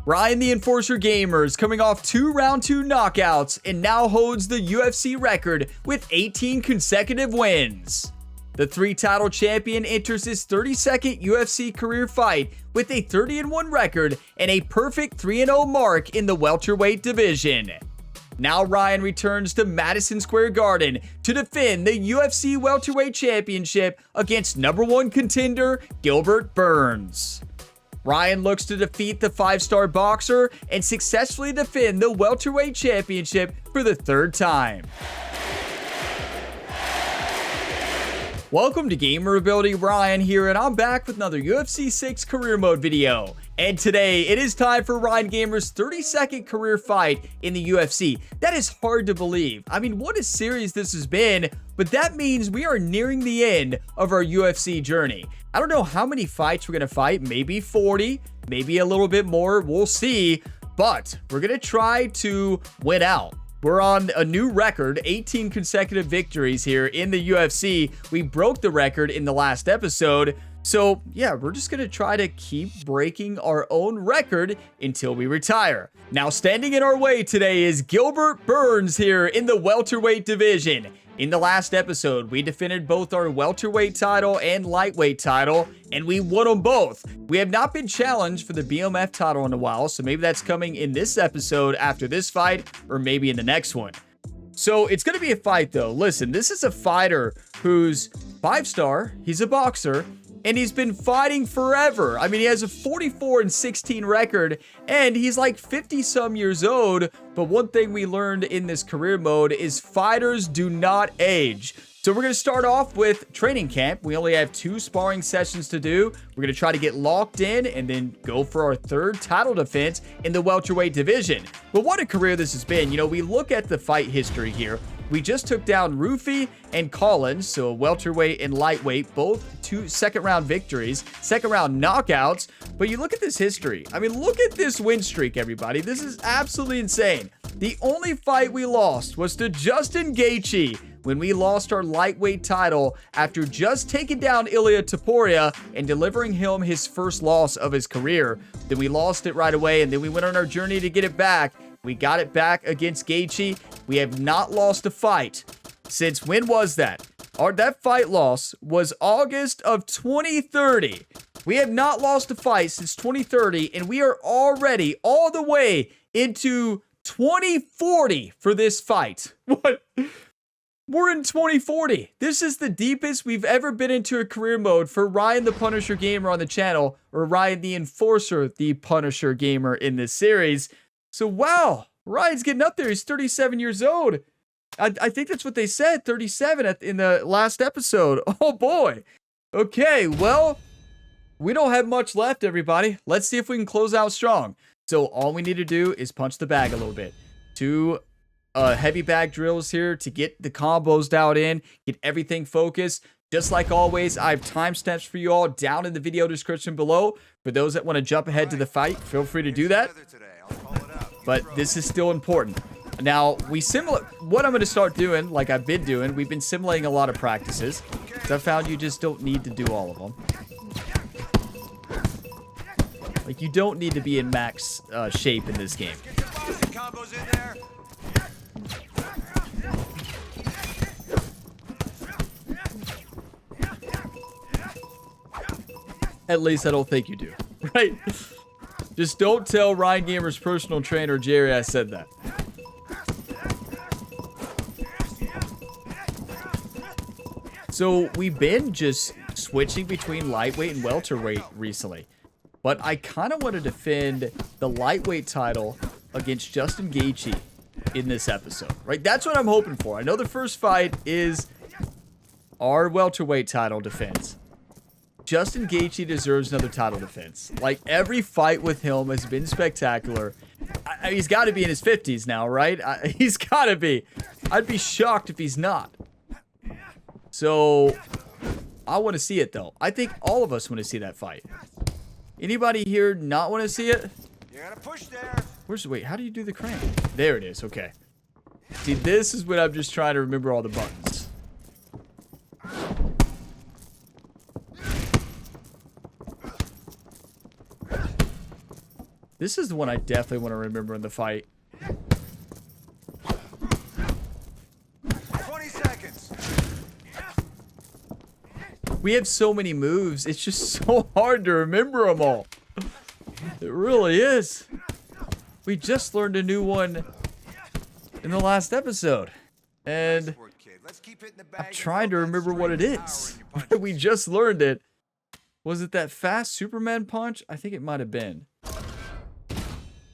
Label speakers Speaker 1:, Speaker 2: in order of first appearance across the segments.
Speaker 1: Ryan the Enforcer Gamer is coming off 2 round 2 knockouts and now holds the UFC record with 18 consecutive wins. The 3-title champion enters his 32nd UFC career fight with a 30-1 record and a perfect 3-0 mark in the welterweight division. Now Ryan returns to Madison Square Garden to defend the UFC Welterweight Championship against #1 contender Gilbert Burns. Ryan looks to defeat the 5-star boxer and successfully defend the Welterweight Championship for the 3rd time. Welcome to Gamer Ability. Ryan here, and I'm back with another UFC 6 career mode video. And today, it is time for Ryan Gamer's 32nd career fight in the UFC. That is hard to believe. I mean, what a series this has been, but that means we are nearing the end of our UFC journey. I don't know how many fights we're going to fight, maybe 40, maybe a little bit more, we'll see, but we're going to try to win out. We're on a new record, 18 consecutive victories here in the UFC. We broke the record in the last episode. So yeah, we're just going to try to keep breaking our own record until we retire. Now standing in our way today is Gilbert Burns here in the welterweight division. In the last episode, we defended both our welterweight title and lightweight title, and we won them both. We have not been challenged for the BMF title in a while, so maybe that's coming in this episode after this fight, or maybe in the next one. So it's going to be a fight though. Listen, this is a fighter who's 5-star, he's a boxer, and he's been fighting forever. I mean, he has a 44-16 record, and he's like 50-some years old. But one thing we learned in this career mode is fighters do not age. So we're going to start off with training camp. We only have 2 sparring sessions to do. We're going to try to get locked in and then go for our 3rd title defense in the welterweight division. But what a career this has been. You know, we look at the fight history here. We just took down Rufy and Collins, so welterweight and lightweight, both 2 2nd-round victories, 2nd-round knockouts. But you look at this history. I mean, look at this win streak, everybody. This is absolutely insane. The only fight we lost was to Justin Gaethje when we lost our lightweight title after just taking down Ilia Topuria and delivering him his first loss of his career. Then we lost it right away, and then we went on our journey to get it back. We got it back against Gaethje. We have not lost a fight since, when was that? That fight loss was August of 2030. We have not lost a fight since 2030, and we are already all the way into 2040 for this fight. What? We're in 2040. This is the deepest we've ever been into a career mode for Ryan the Punisher Gamer on the channel, or Ryan the Enforcer the Punisher Gamer in this series. So wow, Ryan's getting up there. He's 37 years old. I think that's what they said, 37 in the last episode. Oh boy. Okay, well, we don't have much left, everybody. Let's see if we can close out strong. So all we need to do is punch the bag a little bit. 2 heavy bag drills here to get the combos dialed in, get everything focused. Just like always, I have timestamps for you all down in the video description below. For those that want to jump ahead to the fight, feel free to do that. But this is still important. Now, what I'm going to start doing, like I've been doing, we've been simulating a lot of practices. So I found you just don't need to do all of them. Like, you don't need to be in max shape in this game. At least I don't think you do, right? Just don't tell Ryan Gamer's personal trainer, Jerry, I said that. So we've been just switching between lightweight and welterweight recently. But I kind of want to defend the lightweight title against Justin Gaethje in this episode, right? That's what I'm hoping for. I know the first fight is our welterweight title defense. Justin Gaethje deserves another title defense. Like, every fight with him has been spectacular. He's got to be in his 50s now, right? He's got to be. I'd be shocked if he's not. So, I want to see it, though. I think all of us want to see that fight. Anybody here not want to see it?
Speaker 2: You gotta push there.
Speaker 1: Wait, how do you do the crank? There it is, okay. See, this is when I'm just trying to remember all the buttons. This is the one I definitely want to remember in the fight.
Speaker 2: 20 seconds.
Speaker 1: We have so many moves. It's just so hard to remember them all. It really is. We just learned a new one in the last episode. And I'm trying to remember what it is. We just learned it. Was it that fast Superman punch? I think it might have been.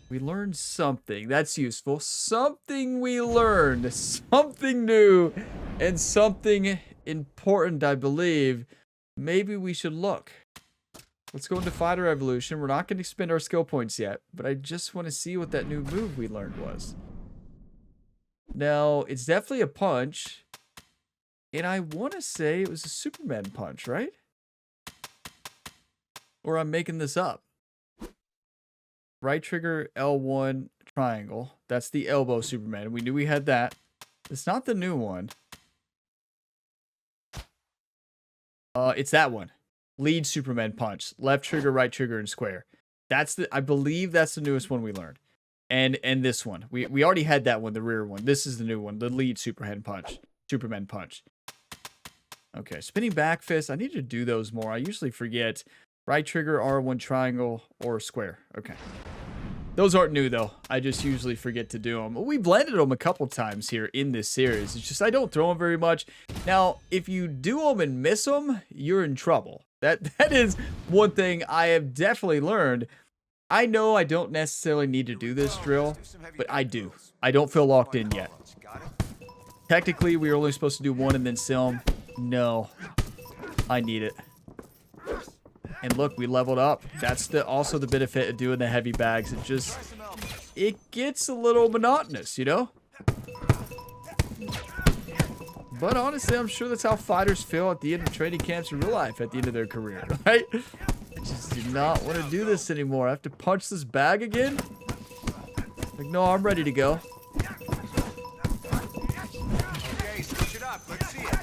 Speaker 1: We learned something. That's useful. Something we learned. Something new. And something important, I believe. Maybe we should look. Let's go into Fighter Evolution. We're not going to spend our skill points yet, but I just want to see what that new move we learned was. Now, it's definitely a punch. And I want to say it was a Superman punch, right? Or I'm making this up. Right trigger, L1, triangle. That's the elbow Superman. We knew we had that. It's not the new one. It's that one. Lead Superman punch. Left trigger, right trigger, and square. That's the. I believe that's the newest one we learned. And this one. We already had that one, the rear one. This is the new one. The lead Superman punch. Superman punch. Okay, spinning back fist. I need to do those more. I usually forget. Right trigger, R1 triangle, or square. Okay. Those aren't new, though. I just usually forget to do them. We blended them a couple times here in this series. It's just I don't throw them very much. Now, if you do them and miss them, you're in trouble. That is one thing I have definitely learned. I know I don't necessarily need to do this drill, but I do. I don't feel locked in yet. Technically, we were only supposed to do one and then sim. No. I need it. And look, we leveled up. That's also the benefit of doing the heavy bags. It gets a little monotonous, you know? But honestly, I'm sure that's how fighters feel at the end of training camps in real life at the end of their career, right? I just do not want to do this anymore. I have to punch this bag again? Like, no, I'm ready to go.
Speaker 2: Okay, switch it up. Let's see it.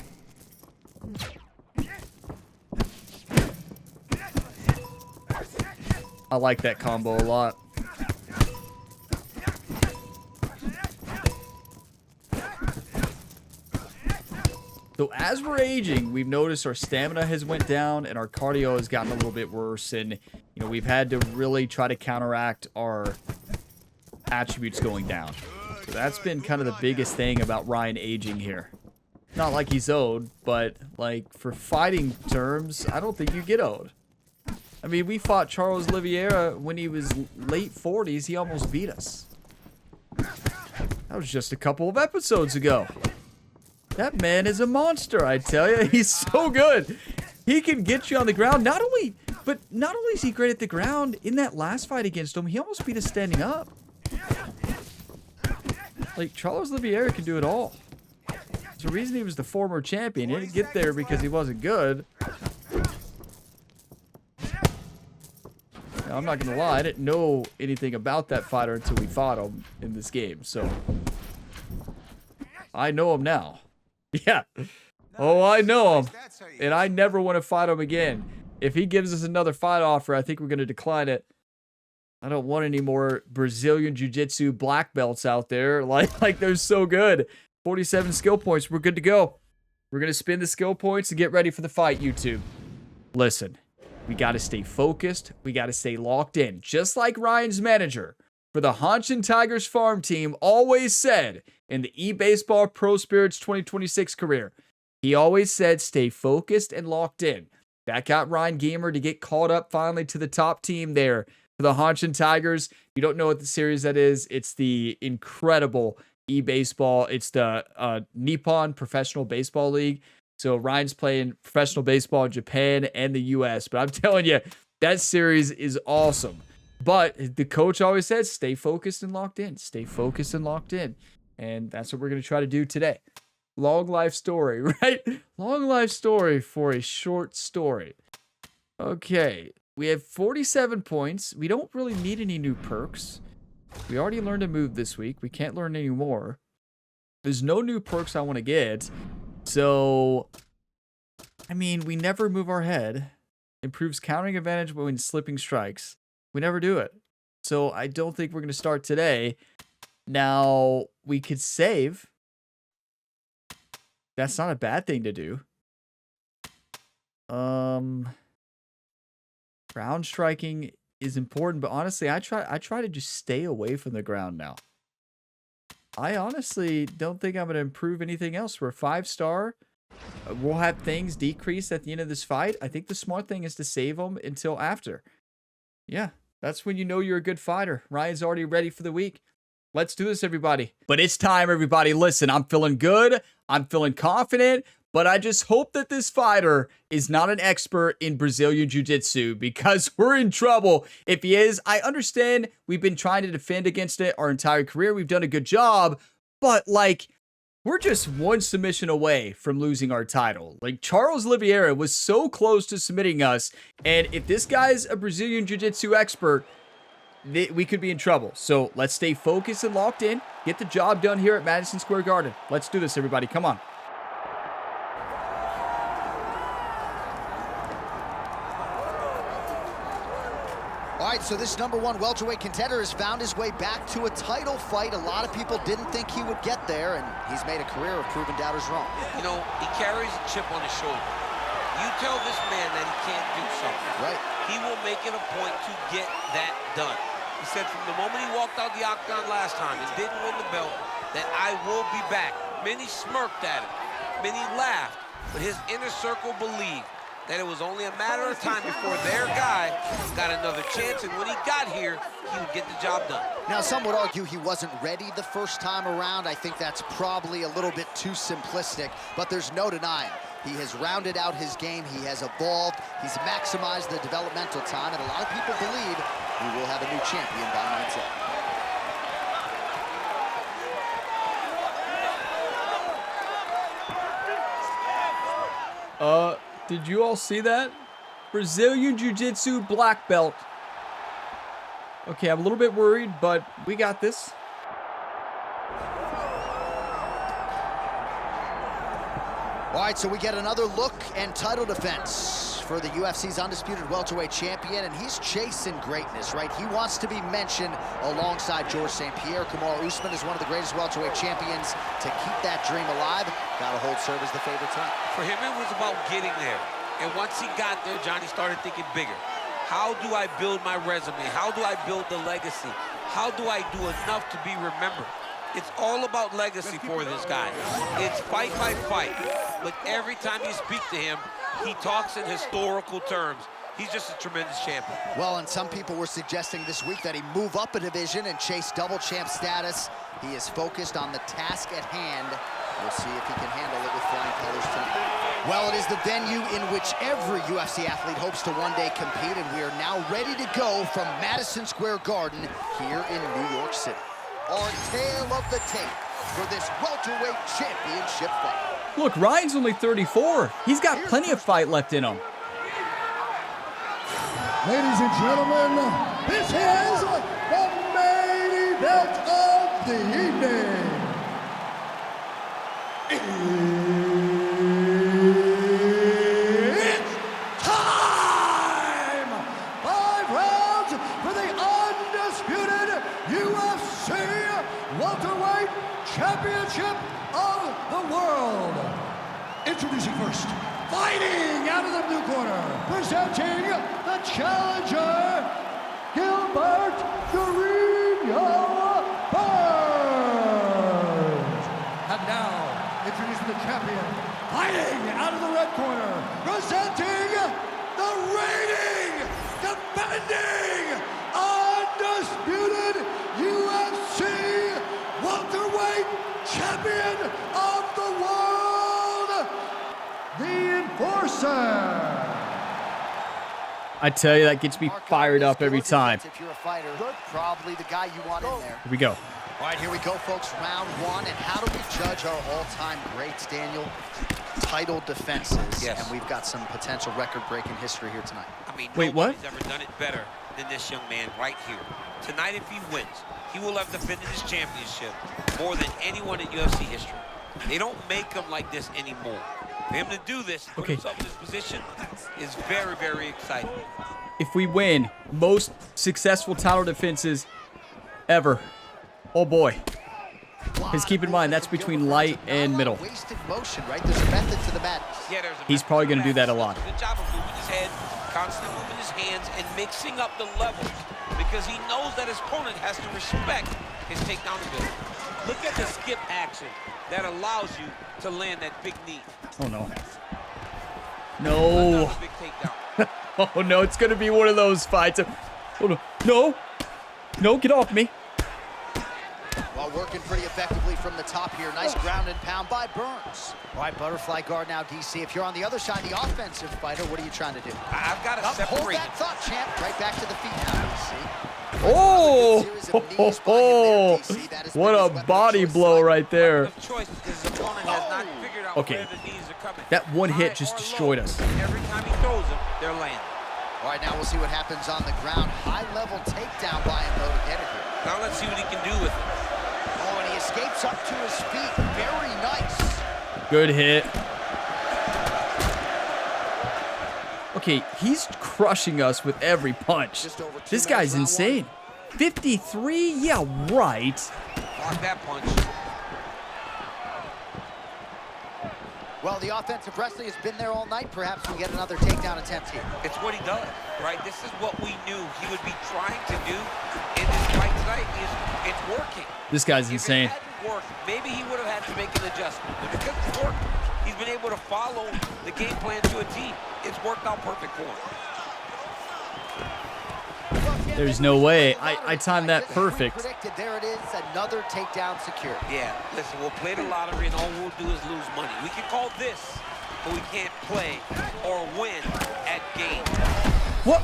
Speaker 1: I like that combo a lot. So as we're aging, we've noticed our stamina has went down and our cardio has gotten a little bit worse. And, you know, we've had to really try to counteract our attributes going down. So that's been kind of the biggest thing about Ryan aging here. Not like he's old, but like for fighting terms, I don't think you get old. I mean, we fought Charles Oliveira when he was late 40s. He almost beat us. That was just a couple of episodes ago. That man is a monster, I tell you. He's so good. He can get you on the ground. Not only is he great at the ground, in that last fight against him, he almost beat us standing up. Like, Charles Oliveira can do it all. There's a reason he was the former champion. He didn't get there because he wasn't good. Now, I'm not going to lie, I didn't know anything about that fighter until we fought him in this game, so I know him now. Yeah. Oh, I know him. And I never want to fight him again. If he gives us another fight offer, I think we're going to decline it. I don't want any more Brazilian Jiu-Jitsu black belts out there. Like they're so good. 47 skill points. We're good to go. We're going to spin the skill points to get ready for the fight, YouTube. Listen. We got to stay focused. We got to stay locked in. Just like Ryan's manager for the Hanshin Tigers farm team always said in the eBaseball Pro Spirits 2026 career. He always said stay focused and locked in. That got Ryan Gamer to get called up finally to the top team there for the Hanshin Tigers. If you don't know what the series that is, it's the incredible eBaseball. It's the Nippon Professional Baseball League. So Ryan's playing professional baseball in Japan and the U.S. But I'm telling you, that series is awesome. But the coach always says, stay focused and locked in. Stay focused and locked in. And that's what we're going to try to do today. Long life story, right? Long life story for a short story. Okay. We have 47 points. We don't really need any new perks. We already learned a move this week. We can't learn any more. There's no new perks I want to get. So, I mean, we never move our head. Improves countering advantage when slipping strikes. We never do it. So I don't think we're going to start today. Now, we could save. That's not a bad thing to do. Ground striking is important, but honestly, I try to just stay away from the ground now. I honestly don't think I'm going to improve anything else. We're a 5-star. We'll have things decrease at the end of this fight. I think the smart thing is to save them until after. Yeah, that's when you know you're a good fighter. Ryan's already ready for the week. Let's do this, everybody. But it's time, everybody. Listen, I'm feeling good. I'm feeling confident. But I just hope that this fighter is not an expert in Brazilian Jiu-Jitsu, because we're in trouble if he is. I understand we've been trying to defend against it our entire career. We've done a good job. But, like, we're just one submission away from losing our title. Like, Charles Oliveira was so close to submitting us. And if this guy's a Brazilian Jiu-Jitsu expert, we could be in trouble. So let's stay focused and locked in. Get the job done here at Madison Square Garden. Let's do this, everybody. Come on.
Speaker 3: All right, so this #1 welterweight contender has found his way back to a title fight. A lot of people didn't think he would get there, and he's made a career of proving doubters wrong.
Speaker 4: You know, he carries a chip on his shoulder. You tell this man that he can't do something.
Speaker 3: Right.
Speaker 4: He will make it a point to get that done. He said from the moment he walked out the octagon last time and didn't win the belt, that I will be back. Many smirked at him. Many laughed. But his inner circle believed that it was only a matter of time before their guy got another chance, and when he got here, he would get the job done.
Speaker 3: Now, some would argue he wasn't ready the first time around. I think that's probably a little bit too simplistic, but there's no denying. He has rounded out his game, he has evolved, he's maximized the developmental time, and a lot of people believe we will have a new champion by night's end.
Speaker 1: Did you all see that? Brazilian Jiu-Jitsu black belt. Okay, I'm a little bit worried, but we got this.
Speaker 3: All right, so we get another look and title defense for the UFC's undisputed welterweight champion, and he's chasing greatness, right? He wants to be mentioned alongside Georges St. Pierre. Kamaru Usman is one of the greatest welterweight champions. To keep that dream alive, gotta hold serve as the favorite tonight.
Speaker 4: For him, it was about getting there. And once he got there, Johnny started thinking bigger. How do I build my resume? How do I build the legacy? How do I do enough to be remembered? It's all about legacy for this guy. It's fight by fight. But every time you speak to him, he talks in historical terms. He's just a tremendous champion.
Speaker 3: Well, and some people were suggesting this week that he move up a division and chase double champ status. He is focused on the task at hand. We'll see if he can handle it with flying colors tonight. Well, it is the venue in which every UFC athlete hopes to one day compete, and we are now ready to go from Madison Square Garden here in New York City. Our tale of the tape for this welterweight championship fight.
Speaker 1: Look, Ryan's only 34. He's got plenty of fight left in him.
Speaker 5: Ladies and gentlemen, this is the main event of the evening. It's time! 5 rounds for the undisputed UFC Welterweight Championship of the world. Introducing first, fighting out of the blue corner, presenting the challenger, Gilbert Burns. And now, introducing the champion, fighting out of the red corner, presenting the reigning, defending, undisputed UFC Welterweight Champion of the world, the Enforcer.
Speaker 1: I tell you, that gets me fired up every time.
Speaker 3: If you're a fighter, probably the guy you want in there.
Speaker 1: Here we go.
Speaker 3: All right, here we go, folks. Round 1. And how do we judge our all-time greats, Daniel? Title defenses.
Speaker 4: Yes.
Speaker 3: And we've got some potential record-breaking history here tonight.
Speaker 4: I mean,
Speaker 1: Wait, what?
Speaker 4: nobody's ever done it better than this young man right here. Tonight, if he wins, he will have defended his championship more than anyone in UFC history. They don't make him like this anymore. For him to do this, put himself in this position, is very, very exciting.
Speaker 1: if we win, most successful title defenses ever. Oh boy. Because keep in mind, that's between light and middle.
Speaker 3: Wasted motion, right? There's a method to the madness.
Speaker 4: Yeah, there's a
Speaker 1: He's probably going to do that a lot.
Speaker 4: Good job of moving his head, constantly moving his hands, and mixing up the levels because he knows that his opponent has to respect his takedown ability. Look at the skip action that allows you to land that big knee.
Speaker 1: Oh, no. No.
Speaker 4: Another big takedown.
Speaker 1: Oh, no. It's going to be one of those fights. Oh, no. No. No, get off me.
Speaker 3: While working pretty effectively from the top here. Nice ground and pound by Burns. All right, butterfly guard now, DC. If you're on the other side, the offensive fighter, what are you trying to do?
Speaker 4: I've got to
Speaker 3: Hold
Speaker 4: separate.
Speaker 3: that thought, champ. Right back to the feet now, DC.
Speaker 1: What a body blow right there. Okay, that one hit just destroyed us.
Speaker 4: Every time he throws them, they're landing.
Speaker 3: All right, now we'll see what happens on the ground. High-level takedown by him, though, to get it here.
Speaker 4: Now let's see what he can do with it.
Speaker 3: Oh, and he escapes up to his feet. Very nice.
Speaker 1: Good hit. Okay, he's crushing us with every punch. This guy's insane. 53? Yeah, right.
Speaker 4: Block that punch.
Speaker 3: Well, the offensive wrestling has been there all night. Perhaps we get another takedown attempt here.
Speaker 4: It's what he does, right? This is what we knew he would be trying to do in this fight tonight. It's working.
Speaker 1: This guy's insane.
Speaker 4: If it hadn't worked, maybe he would have had to make an adjustment. But because it's worked, he's been able to follow the game plan to a T. It's worked out perfect for him.
Speaker 1: There's no way. I timed that perfect.
Speaker 3: There it is, another takedown secured.
Speaker 4: Yeah, listen, we'll play the lottery and all we'll do is lose money. We can call this, but we can't play or win at game.
Speaker 1: What?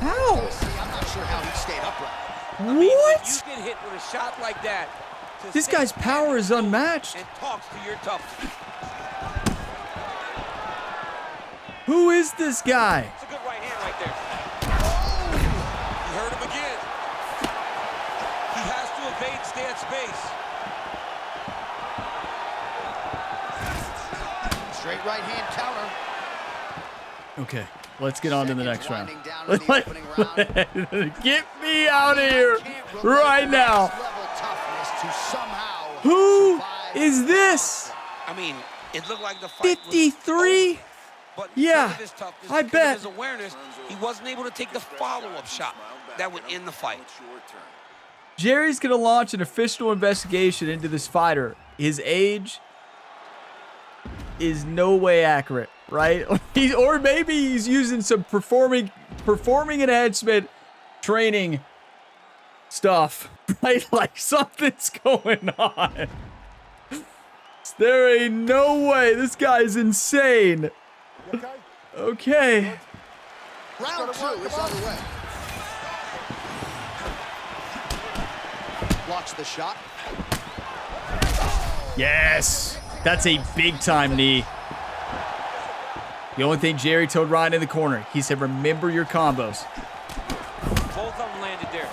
Speaker 1: How?
Speaker 3: I'm not sure how he stayed upright.
Speaker 4: I mean, when
Speaker 1: What?
Speaker 4: you get hit with a shot like that, to
Speaker 1: This
Speaker 4: stay
Speaker 1: guy's power is unmatched.
Speaker 4: and talks to your toughness.
Speaker 1: Who is this guy?
Speaker 4: It's a good right hand right there. You heard him again. He has to evade, stay at space.
Speaker 3: Straight right hand counter.
Speaker 1: Okay, let's get on to the next round.
Speaker 3: Winding down in the opening round.
Speaker 1: Get me out of here right now.
Speaker 3: Level toughness to somehow
Speaker 1: Who
Speaker 3: survive.
Speaker 1: is this?
Speaker 4: I mean, it looked like the fight
Speaker 1: 53?
Speaker 4: was over, but
Speaker 1: Yeah,
Speaker 4: because of his toughness,
Speaker 1: I
Speaker 4: because
Speaker 1: bet.
Speaker 4: of his awareness, he wasn't able to take the follow-up shot that would end the fight.
Speaker 1: Jerry's gonna launch an official investigation into this fighter. His age is no way accurate, right? Or maybe he's using some performing enhancement training stuff, right? Like something's going on. There ain't no way. This guy's insane. Okay.
Speaker 3: Round two is underway. Blocks the shot.
Speaker 1: Yes. That's a big time knee. The only thing Jerry told Ryan in the corner, he said, remember your combos.
Speaker 4: Both of them landed there.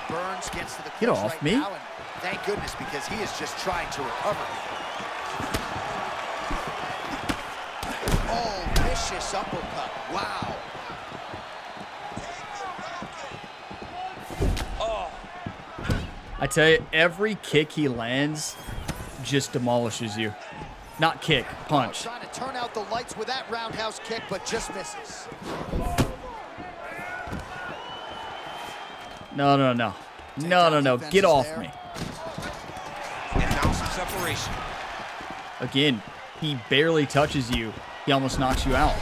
Speaker 3: Burns gets to the
Speaker 1: Get
Speaker 3: clinch
Speaker 1: off
Speaker 3: right
Speaker 1: me.
Speaker 3: now, and thank goodness, because he is just trying to recover. Oh, vicious uppercut. Wow.
Speaker 1: I tell you, every kick he lands just demolishes you. Not kick, punch.
Speaker 3: Trying to turn out the lights with that roundhouse kick, but just misses.
Speaker 1: No, no, no. No, no, no. Get off me.
Speaker 4: And now some separation.
Speaker 1: Again, he barely touches you. He almost knocks you out.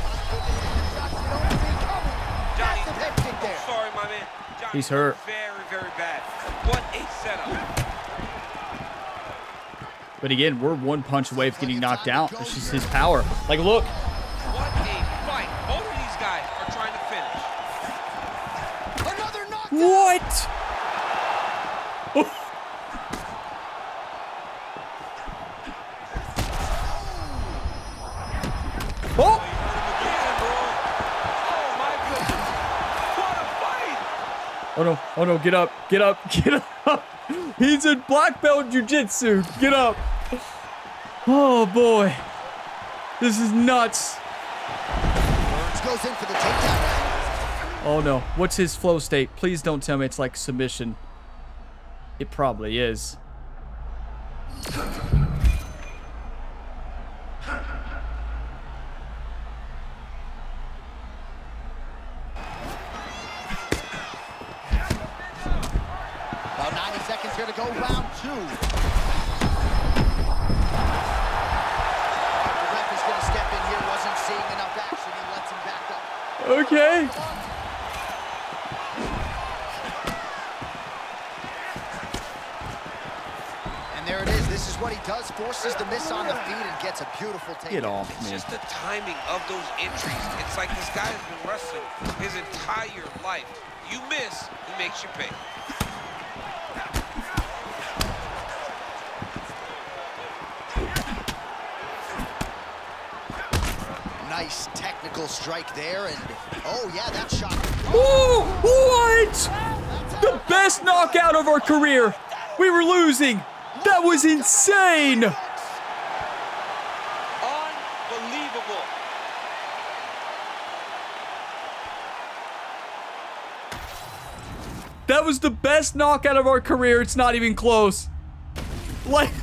Speaker 4: Johnny,
Speaker 3: Massive head kick there.
Speaker 4: sorry, my man. Johnny,
Speaker 1: He's hurt.
Speaker 4: Very, very bad. What a setup.
Speaker 1: But again, we're one punch away from getting knocked out. It's just his power. Like, look.
Speaker 4: What a fight. Both of these guys are trying to finish.
Speaker 3: Another knockdown.
Speaker 1: What? Oh!
Speaker 4: Again, bro. Oh, my goodness. What a fight.
Speaker 1: Oh no, oh no, get up, get up, get up. He's in black belt jiu-jitsu. Get up. Oh boy. This is nuts.
Speaker 3: Burns goes in for the takedown.
Speaker 1: Oh no, what's his flow state? Please don't tell me it's like submission. It probably is.
Speaker 3: About 90 seconds here to go, round 2. The ref is gonna step in here, wasn't seeing enough action, he lets him back up.
Speaker 1: Okay.
Speaker 3: And there it is. This is what he does. Forces the miss on the feet and gets a beautiful takedown.
Speaker 1: Get off
Speaker 4: It's
Speaker 1: me.
Speaker 4: just the timing of those entries. It's like this guy has been wrestling his entire life. You miss, he makes you pay.
Speaker 3: Nice technical strike there, and oh yeah, that shot.
Speaker 1: Ooh, what? The best knockout of our career. We were losing. That was insane.
Speaker 4: Unbelievable.
Speaker 1: That was the best knockout of our career. It's not even close. Like,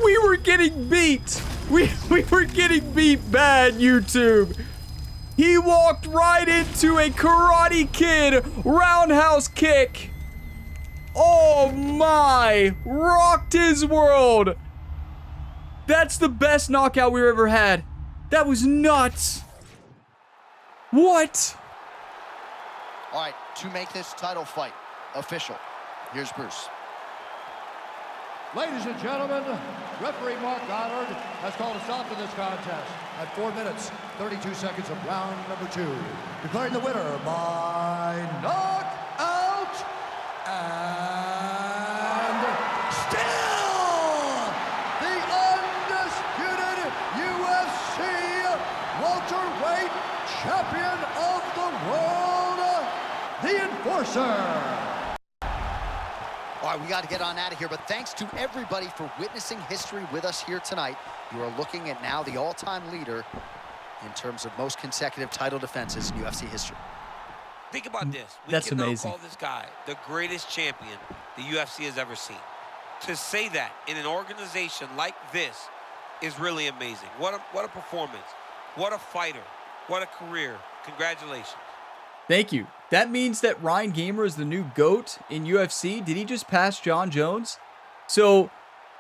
Speaker 1: we were getting beat. We were getting beat bad, YouTube. He walked right into a Karate Kid roundhouse kick. Oh my, rocked his world. That's the best knockout we've ever had. That was nuts. What?
Speaker 3: All right, to make this title fight official, here's Bruce.
Speaker 5: Ladies and gentlemen, referee Mark Goddard has called a stop to this contest at 4 minutes, 32 seconds of round number 2. Declaring the winner by knockout and still the undisputed UFC Welterweight Champion of the world, the Enforcer.
Speaker 3: All right, we got to get on out of here, but thanks to everybody for witnessing history with us here tonight. You are looking at now the all-time leader in terms of most consecutive title defenses in UFC history.
Speaker 4: Think about this. We
Speaker 1: That's
Speaker 4: can now
Speaker 1: amazing.
Speaker 4: call this guy the greatest champion the UFC has ever seen. To say that in an organization like this is really amazing. What a performance. What a fighter. What a career. Congratulations.
Speaker 1: Thank you. That means that Ryan Gamer is the new GOAT in UFC. Did he just pass John Jones? So,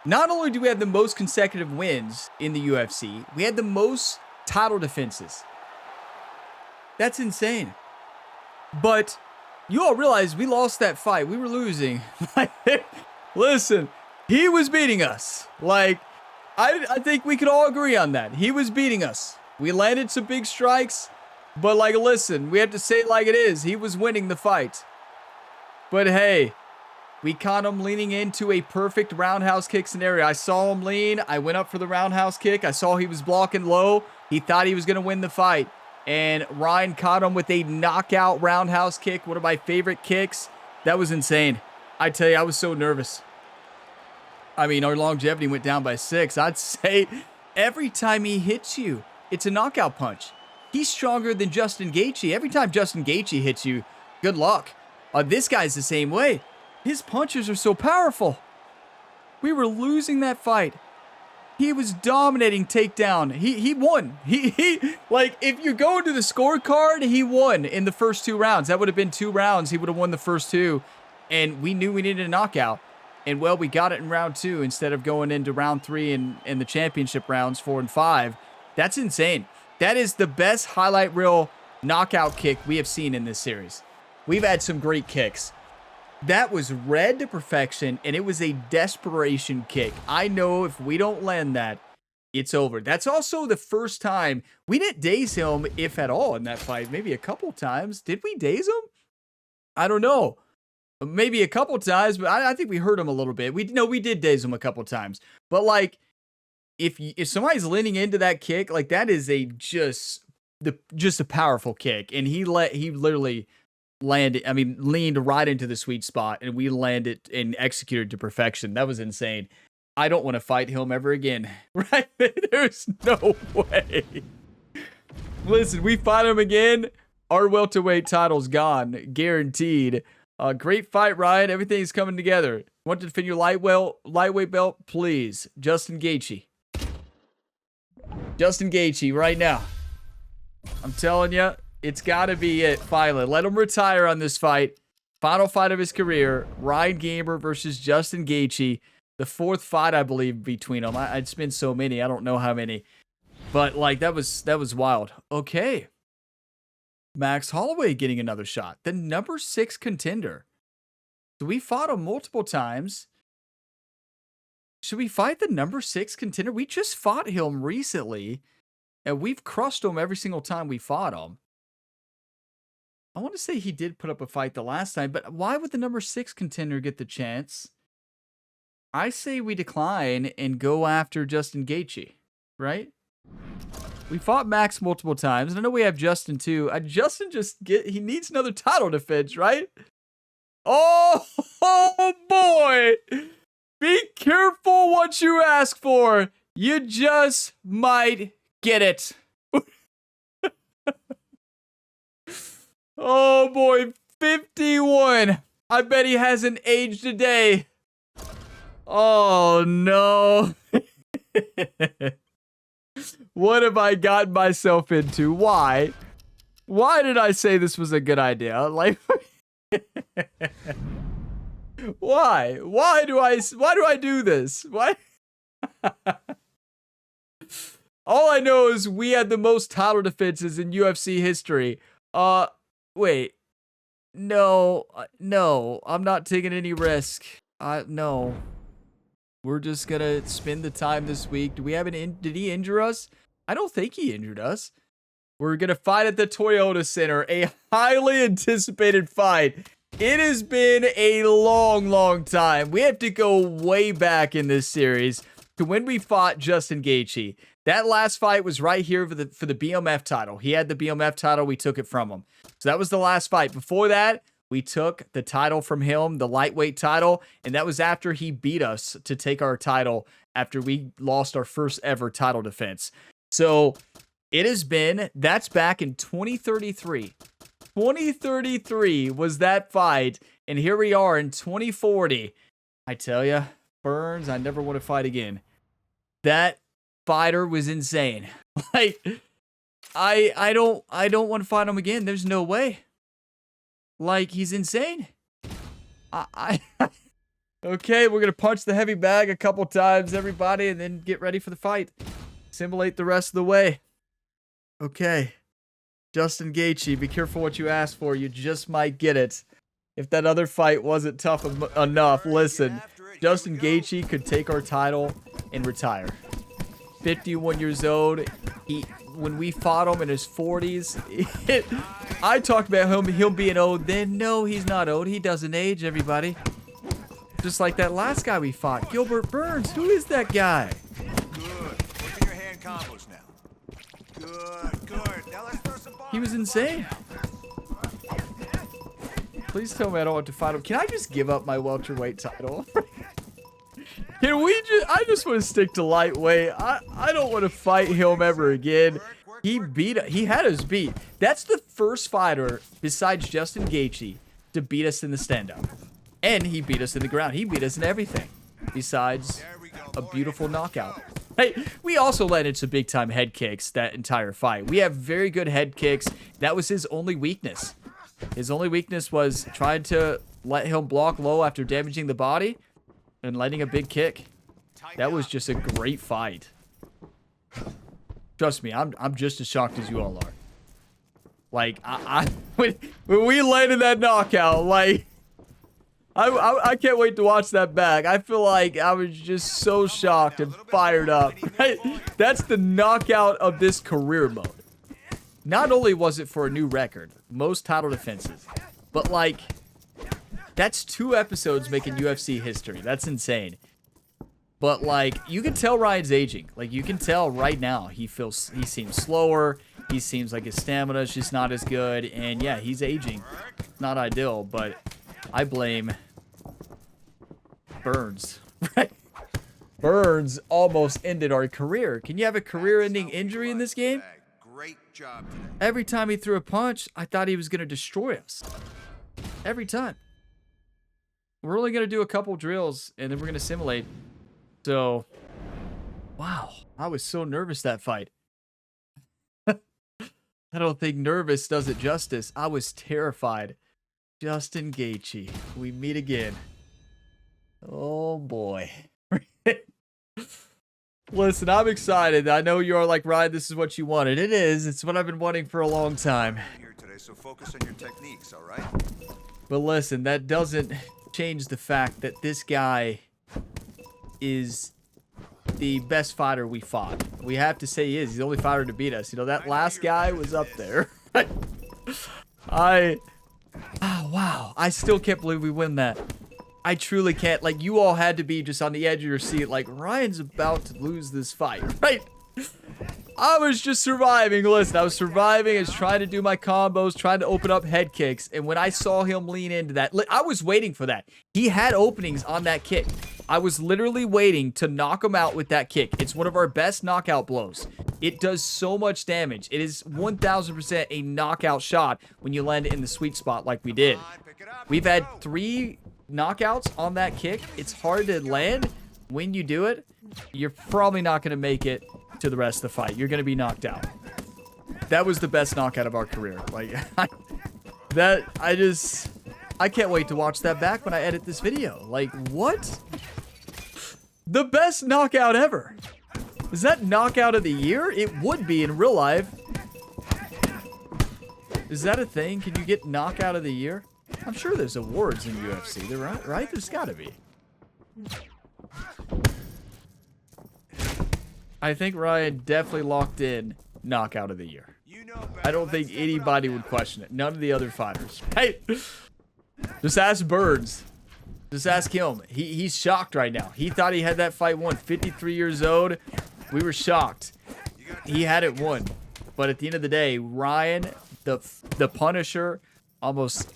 Speaker 1: not only do we have the most consecutive wins in the UFC, we had the most title defenses. That's insane. But you all realize we lost that fight. We were losing. Listen, he was beating us. Like, I think we could all agree on that. He was beating us. We landed some big strikes. But, like, listen, we have to say it like it is. He was winning the fight. But, hey, we caught him leaning into a perfect roundhouse kick scenario. I saw him lean. I went up for the roundhouse kick. I saw he was blocking low. He thought he was going to win the fight. And Ryan caught him with a knockout roundhouse kick, one of my favorite kicks. That was insane. I tell you, I was so nervous. I mean, our longevity went down by 6. I'd say every time he hits you, it's a knockout punch. He's stronger than Justin Gaethje. Every time Justin Gaethje hits you, good luck. This guy's the same way. His punches are so powerful. We were losing that fight. He was dominating takedown. He won. He like, if you go into the scorecard, he won in the first 2 rounds. That would have been 2 rounds. He would have won the first 2. And we knew we needed a knockout. And, well, we got it in round 2 instead of going into round 3 and the championship rounds 4 and 5. That's insane. That is the best highlight reel knockout kick we have seen in this series. We've had some great kicks. That was read to perfection, and it was a desperation kick. I know if we don't land that, it's over. That's also the first time we didn't daze him, if at all, in that fight. Maybe a couple times. Did we daze him? I don't know. Maybe a couple times, but I think we hurt him a little bit. We did daze him a couple times. But, like, if somebody's leaning into that kick, like, that is just a powerful kick. And he literally landed, I mean, leaned right into the sweet spot, and we landed and executed to perfection. That was insane. I don't want to fight him ever again. Right? There's no way. Listen, we fight him again. Our welterweight title's gone. Guaranteed. Great fight, Ryan. Everything's coming together. Want to defend your lightweight belt? Please. Justin Gaethje. Justin Gaethje right now. I'm telling you, it's got to be it. Finally, let him retire on this fight. Final fight of his career. Ryan Gamer versus Justin Gaethje. The fourth fight, I believe, between them. It's been so many. I don't know how many. But, like, that was wild. Okay. Max Holloway getting another shot. The number 6 contender. So we fought him multiple times. Should we fight the number 6 contender? We just fought him recently. And we've crushed him every single time we fought him. I want to say he did put up a fight the last time. But why would the number 6 contender get the chance? I say we decline and go after Justin Gaethje. Right? We fought Max multiple times. And I know we have Justin too. Justin he needs another title defense, right? Oh boy. Be careful what you ask for. You just might get it. Oh boy, 51. I bet he hasn't aged a day. Oh no. What have I gotten myself into? Why? Why did I say this was a good idea? Like, why? Why do I do this? Why? All I know is we had the most title defenses in UFC history. Wait. No, I'm not taking any risk. No. We're just gonna spend the time this week. Did he injure us? I don't think he injured us. We're gonna fight at the Toyota Center. A highly anticipated fight. It has been a long time. We have to go way back in this series to when we fought Justin Gaethje. That last fight was right here for the BMF title. He had the BMF title. We took it from him. So that was the last fight. Before that, we took the title from him, the lightweight title, and that was after he beat us to take our title after we lost our first ever title defense. So it has been, that's back in 2033. 2033 was that fight, and here we are in 2040. I tell you, Burns, I never want to fight again. That fighter was insane. Like, I don't want to fight him again. There's no way. Like, he's insane. Okay, we're gonna punch the heavy bag a couple times, everybody, and then get ready for the fight. Simulate the rest of the way. Okay. Justin Gaethje, be careful what you ask for. You just might get it. If that other fight wasn't tough enough, listen. Justin Gaethje could take our title and retire. 51 years old. When we fought him in his 40s, I talked about him being old then. No, he's not old. He doesn't age, everybody. Just like that last guy we fought, Gilbert Burns. Who is that guy?
Speaker 2: Good. Put your hand combos now. Good. Now let's throw some bombs.
Speaker 1: He was insane. Please tell me I don't want to fight him. Can I just give up my welterweight title? Can we I just want to stick to lightweight. I don't want to fight him ever again. He had us beat. That's the first fighter besides Justin Gaethje to beat us in the stand-up. And he beat us in the ground. He beat us in everything besides a beautiful knockout. Hey, we also landed some big-time head kicks that entire fight. We have very good head kicks. That was his only weakness. His only weakness was trying to let him block low after damaging the body and landing a big kick. That was just a great fight. Trust me, I'm just as shocked as you all are. Like, when we landed that knockout, like, I can't wait to watch that back. I feel like I was just so shocked and fired up. Right? That's the knockout of this career mode. Not only was it for a new record, most title defenses, but like, that's 2 episodes making UFC history. That's insane. But like, you can tell Ryan's aging. Like, you can tell right now he seems slower. He seems like his stamina is just not as good. And yeah, he's aging. Not ideal, but I blame Burns. Right? Burns almost ended our career. Can you have a career-ending injury in this game?
Speaker 2: Great job today.
Speaker 1: Every time he threw a punch, I thought he was going to destroy us. Every time. We're only going to do a couple drills, and then we're going to simulate. So, wow. I was so nervous that fight. I don't think nervous does it justice. I was terrified. Justin Gaethje. We meet again. Oh, boy. Listen, I'm excited. I know you're like, Ryan, this is what you wanted. It is. It's what I've been wanting for a long time.
Speaker 2: Here today, so focus on your techniques, all right?
Speaker 1: But listen, that doesn't change the fact that this guy is the best fighter we fought. We have to say he is. He's the only fighter to beat us. You know, that last guy was up there. Oh, wow. I still can't believe we win that. I truly can't. Like, you all had to be just on the edge of your seat. Like, Ryan's about to lose this fight, right? I was just surviving. Listen, I was surviving. I was trying to do my combos, trying to open up head kicks. And when I saw him lean into that, I was waiting for that. He had openings on that kick. I was literally waiting to knock him out with that kick. It's one of our best knockout blows. It does so much damage. It is 1000% a knockout shot when you land it in the sweet spot like we did. We've had 3 knockouts on that kick. It's hard to land. When you do it, you're probably not going to make it to the rest of the fight. You're going to be knocked out. That was the best knockout of our career. Like, I can't wait to watch that back when I edit this video. Like, what? The best knockout ever. Is that knockout of the year? It would be in real life. Is that a thing? Can you get knockout of the year? I'm sure there's awards in UFC. They're right? There's got to be. I think Ryan definitely locked in knockout of the year. I don't think anybody would question it. None of the other fighters. Hey, just ask Burns. Just ask him. He's shocked right now. He thought he had that fight won. 53 years old. We were shocked. He had it won. But at the end of the day, Ryan, the Punisher, almost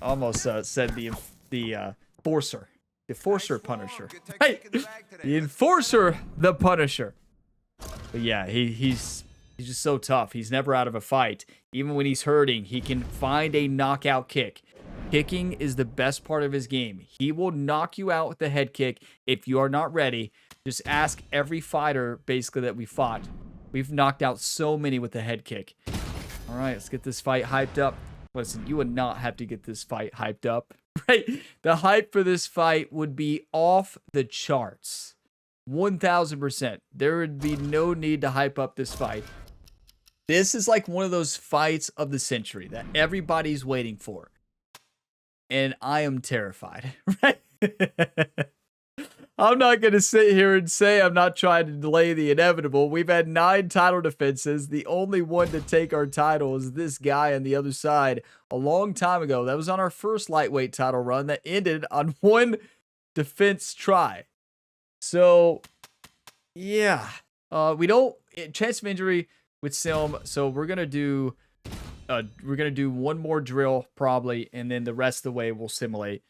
Speaker 1: said the Enforcer. The Enforcer Punisher. Hey, the Enforcer, the Punisher. But yeah, he's just so tough. He's never out of a fight. Even when he's hurting, he can find a knockout kick. Kicking is the best part of his game. He will knock you out with the head kick if you are not ready. Just ask every fighter, basically, that we fought. We've knocked out so many with the head kick. All right, let's get this fight hyped up. Listen, you would not have to get this fight hyped up, right? The hype for this fight would be off the charts. 1000%. There would be no need to hype up this fight. This is like one of those fights of the century that everybody's waiting for. And I am terrified, right? I'm not going to sit here and say I'm not trying to delay the inevitable. We've had 9 title defenses. The only one to take our title is this guy on the other side a long time ago. That was on our first lightweight title run that ended on 1 defense try. So, yeah. We don't... Chance of injury with Sim, so we're going to do... we're going to do 1 more drill, probably, and then the rest of the way we'll simulate.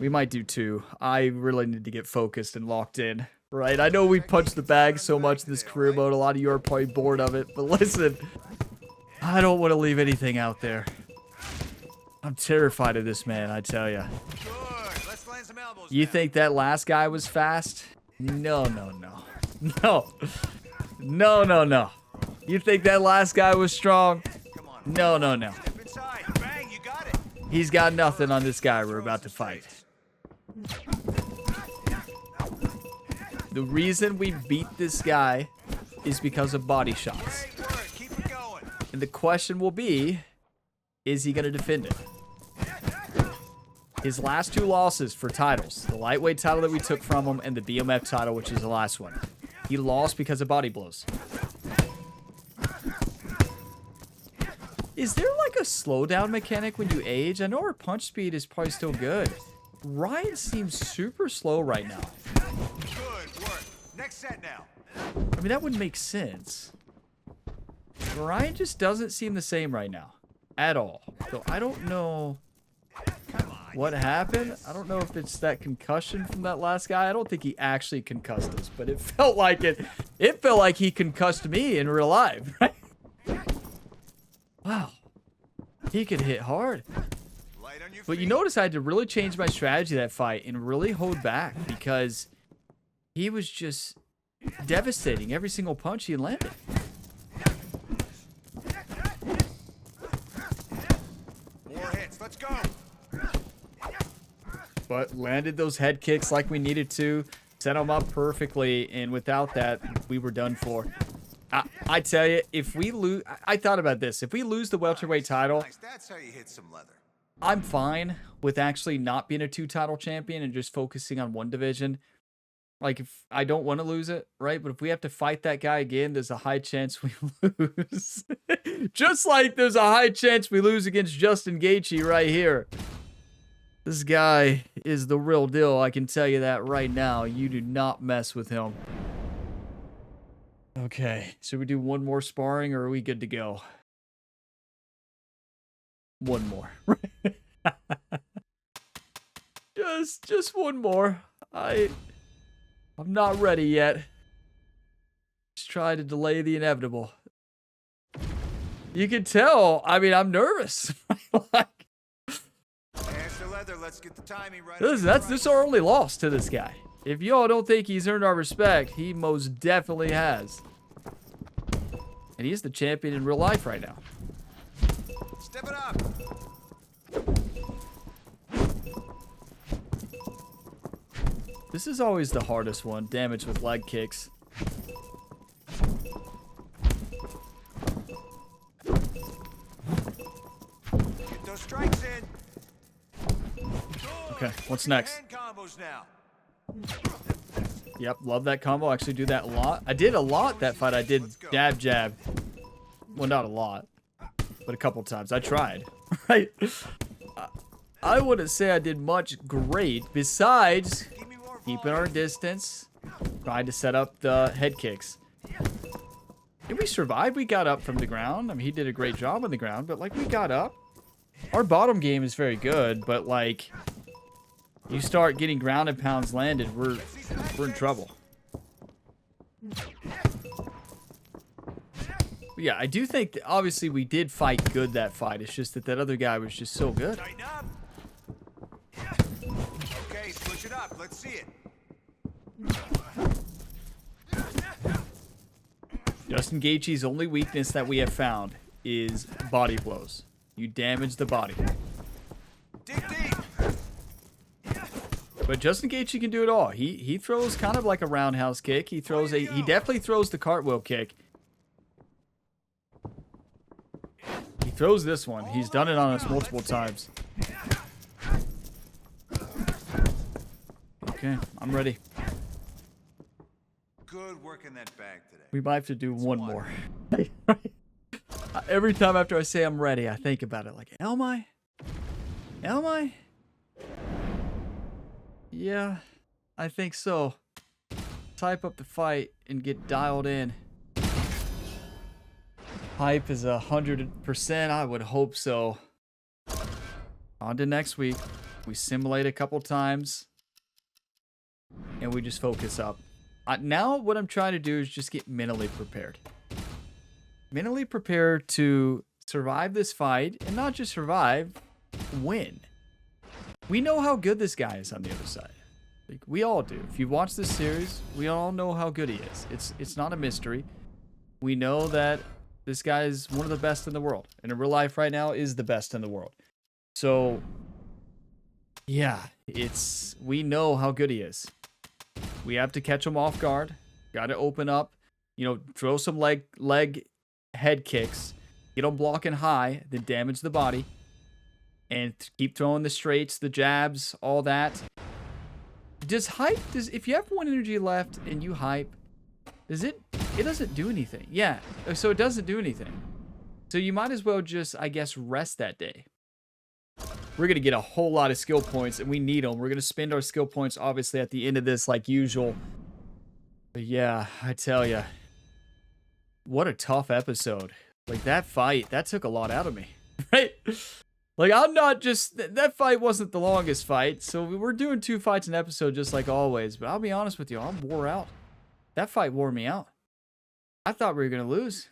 Speaker 1: We might do 2. I really need to get focused and locked in, right? I know we punched the bag so much in this career mode. A lot of you are probably bored of it, but listen, I don't want to leave anything out there. I'm terrified of this man, I tell you. You think that last guy was fast? No. You think that last guy was strong? No. He's got nothing on this guy we're about to fight. The reason we beat this guy is because of body shots. And the question will be, is he going to defend it? His last 2 losses for titles, the lightweight title that we took from him and the BMF title, which is the last one, he lost because of body blows. Is there like a slowdown mechanic when you age? I know our punch speed is probably still good. Ryan seems super slow right now.
Speaker 2: Good work. Next set now.
Speaker 1: I mean, that wouldn't make sense. Ryan just doesn't seem the same right now. At all. So I don't know what happened. I don't know if it's that concussion from that last guy. I don't think he actually concussed us, but it felt like it. It felt like he concussed me in real life, right? Wow. He could hit hard.
Speaker 2: Light on your
Speaker 1: But you
Speaker 2: feet.
Speaker 1: notice I had to really change my strategy that fight and really hold back because he was just devastating every single punch he landed.
Speaker 2: More hits. Let's go.
Speaker 1: But landed those head kicks like we needed to, set them up perfectly, and without that, we were done for. I tell you, if we lose, I thought about this. If we lose the welterweight title,
Speaker 2: Nice. That's how you hit some leather.
Speaker 1: I'm fine with actually not being a 2-title champion and just focusing on one division. Like, if I don't want to lose it, right? But if we have to fight that guy again, there's a high chance we lose. Just like there's a high chance we lose against Justin Gaethje right here. This guy is the real deal. I can tell you that right now. You do not mess with him. Okay, should we do one more sparring or are we good to go? One more. just one more. I'm not ready yet. Just try to delay the inevitable. You can tell. I mean, I'm nervous. Like,
Speaker 2: Hands to leather. Let's get the timing right.
Speaker 1: this is our only loss to this guy. If y'all don't think he's earned our respect, he most definitely has. And he's the champion in real life right now.
Speaker 2: Step it up.
Speaker 1: This is always the hardest one, damage with leg kicks.
Speaker 2: Get those strikes in.
Speaker 1: Okay, what's next?
Speaker 2: Hand combos now.
Speaker 1: Yep, love that combo. I actually do that a lot. I did a lot that fight. I did jab, jab. Well, not a lot, but a couple times. I tried, right? I wouldn't say I did much great besides
Speaker 2: Give me more
Speaker 1: keeping our distance, trying to set up the head kicks. Did we survive? We got up from the ground. I mean, he did a great job on the ground, but like we got up. Our bottom game is very good, but like you start getting ground and pounds landed, we're in trouble. But yeah, I do think that obviously we did fight good that fight. It's just that other guy was just so good.
Speaker 2: Tighten up. Okay, push it up. Let's see it.
Speaker 1: Justin Gaethje's only weakness that we have found is body blows. You damage the body.
Speaker 2: Dig deep.
Speaker 1: But Justin Gaethje can do it all. He throws kind of like a roundhouse kick. He definitely throws the cartwheel kick. He throws this one. He's done it on us multiple times. Okay, I'm ready.
Speaker 2: Good work in that bag today.
Speaker 1: We might have to do one more. Every time after I say I'm ready, I think about it like, am I? Am I? Yeah, I think so. Type up the fight and get dialed in. Hype is 100%. I would hope so. On to next week. We simulate a couple times. And we just focus up. Now what I'm trying to do is just get mentally prepared. Mentally prepared to survive this fight. And not just survive, win. We know how good this guy is on the other side. Like, we all do. If you watch this series, we all know how good he is. It's not a mystery. We know that this guy is one of the best in the world. And in real life right now is the best in the world. So, yeah, we know how good he is. We have to catch him off guard. Got to open up. You know, throw some leg head kicks. Get him blocking high. Then damage the body. And keep throwing the straights, the jabs, all that. If you have one energy left and you hype, it doesn't do anything. Yeah, so it doesn't do anything. So you might as well just, I guess, rest that day. We're going to get a whole lot of skill points, and we need them. We're going to spend our skill points, obviously, at the end of this, like usual. But yeah, I tell you, what a tough episode. Like, that fight, that took a lot out of me, right? Like, I'm not just... That fight wasn't the longest fight, so we're doing 2 fights an episode just like always. But I'll be honest with you, I'm wore out. That fight wore me out. I thought we were going to lose.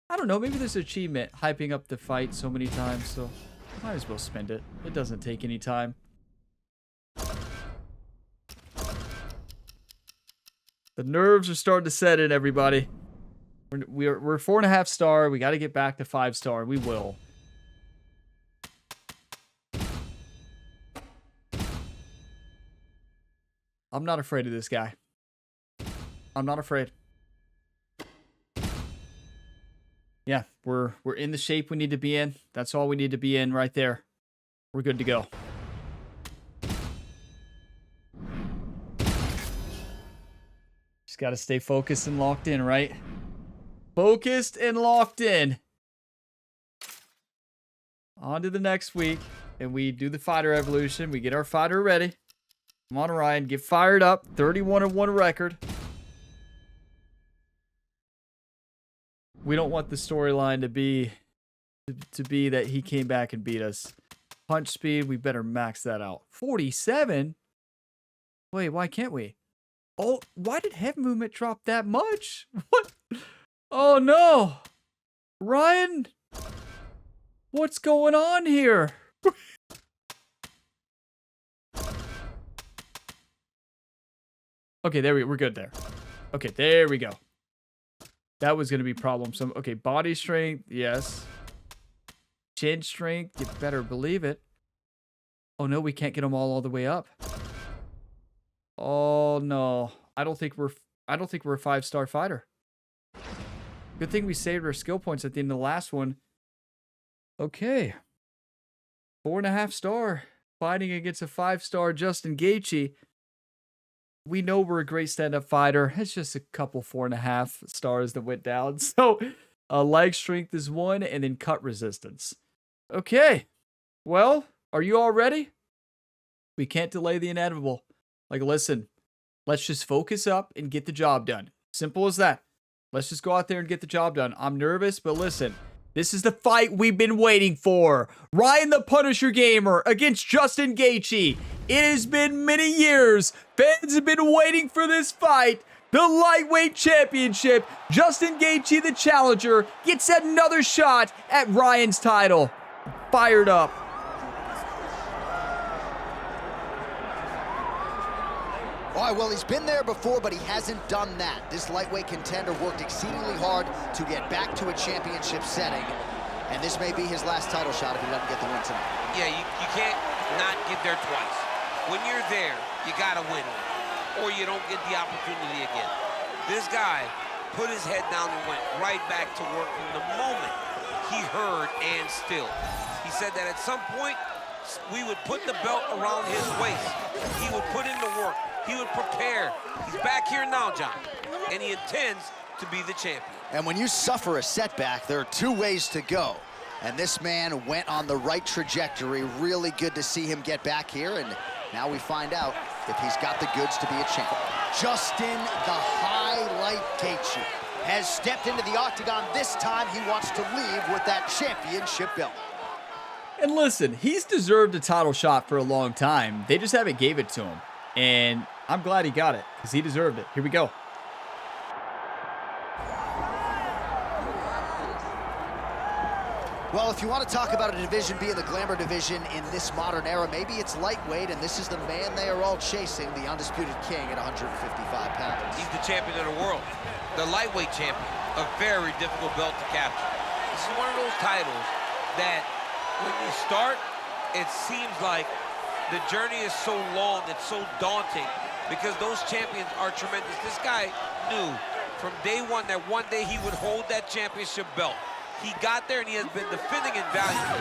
Speaker 1: I don't know. Maybe there's an achievement hyping up the fight so many times. So might as well spend it. It doesn't take any time. The nerves are starting to set in, everybody. We're 4.5 star. We got to get back to 5 star. We will. I'm not afraid of this guy. I'm not afraid. Yeah, we're in the shape we need to be in. That's all we need to be in right there. We're good to go. Just got to stay focused and locked in, right? Focused and locked in. On to the next week. And we do the fighter evolution. We get our fighter ready. Come on, Ryan. Get fired up. 31-1 record. We don't want the storyline to be that he came back and beat us. Punch speed, we better max that out. 47? Wait, why can't we? Oh, why did head movement drop that much? What? Oh no. Ryan, what's going on here? Okay, we're good there. Okay, there we go. That was going to be a problem. So, okay, body strength, yes. Chin strength, you better believe it. Oh no, we can't get them all the way up. Oh no, I don't think we're a 5-star fighter. Good thing we saved our skill points at the end of the last one. Okay, 4.5 star fighting against a 5-star Justin Gaethje. We know we're a great stand-up fighter. It's just a couple 4.5 stars that went down. So, leg strength is 1, and then cut resistance. Okay. Well, are you all ready? We can't delay the inevitable. Like, listen, let's just focus up and get the job done. Simple as that. Let's just go out there and get the job done. I'm nervous, but listen, this is the fight we've been waiting for. Ryan the Punisher Gamer against Justin Gaethje. It has been many years. Fans have been waiting for this fight. The Lightweight Championship. Justin Gaethje, the challenger, gets another shot at Ryan's title. Fired up.
Speaker 3: All right, well, he's been there before, but he hasn't done that. This lightweight contender worked exceedingly hard to get back to a championship setting, and this may be his last title shot if he doesn't get the win tonight.
Speaker 4: Yeah, you can't not get there twice. When you're there, you gotta win, or you don't get the opportunity again. This guy put his head down and went right back to work from the moment he heard and still. He said that at some point, we would put the belt around his waist. He would put in the work. He would prepare. He's back here now, John, and he intends to be the champion.
Speaker 3: And when you suffer a setback, there are 2 ways to go. And this man went on the right trajectory. Really good to see him get back here, and now we find out if he's got the goods to be a champion. Justin the Highlight Gaethje has stepped into the octagon. This time he wants to leave with that championship belt.
Speaker 1: And listen, he's deserved a title shot for a long time. They just haven't gave it to him. And I'm glad he got it, because he deserved it. Here we go.
Speaker 3: Well, if you want to talk about a division being the glamour division in this modern era, maybe it's lightweight, and this is the man they are all chasing, the undisputed king at 155 pounds.
Speaker 4: He's the champion of the world, the lightweight champion, a very difficult belt to capture. This is one of those titles that when you start, it seems like the journey is so long, it's so daunting, because those champions are tremendous. This guy knew from day one that one day he would hold that championship belt. He got there, and he has been defending invaluably.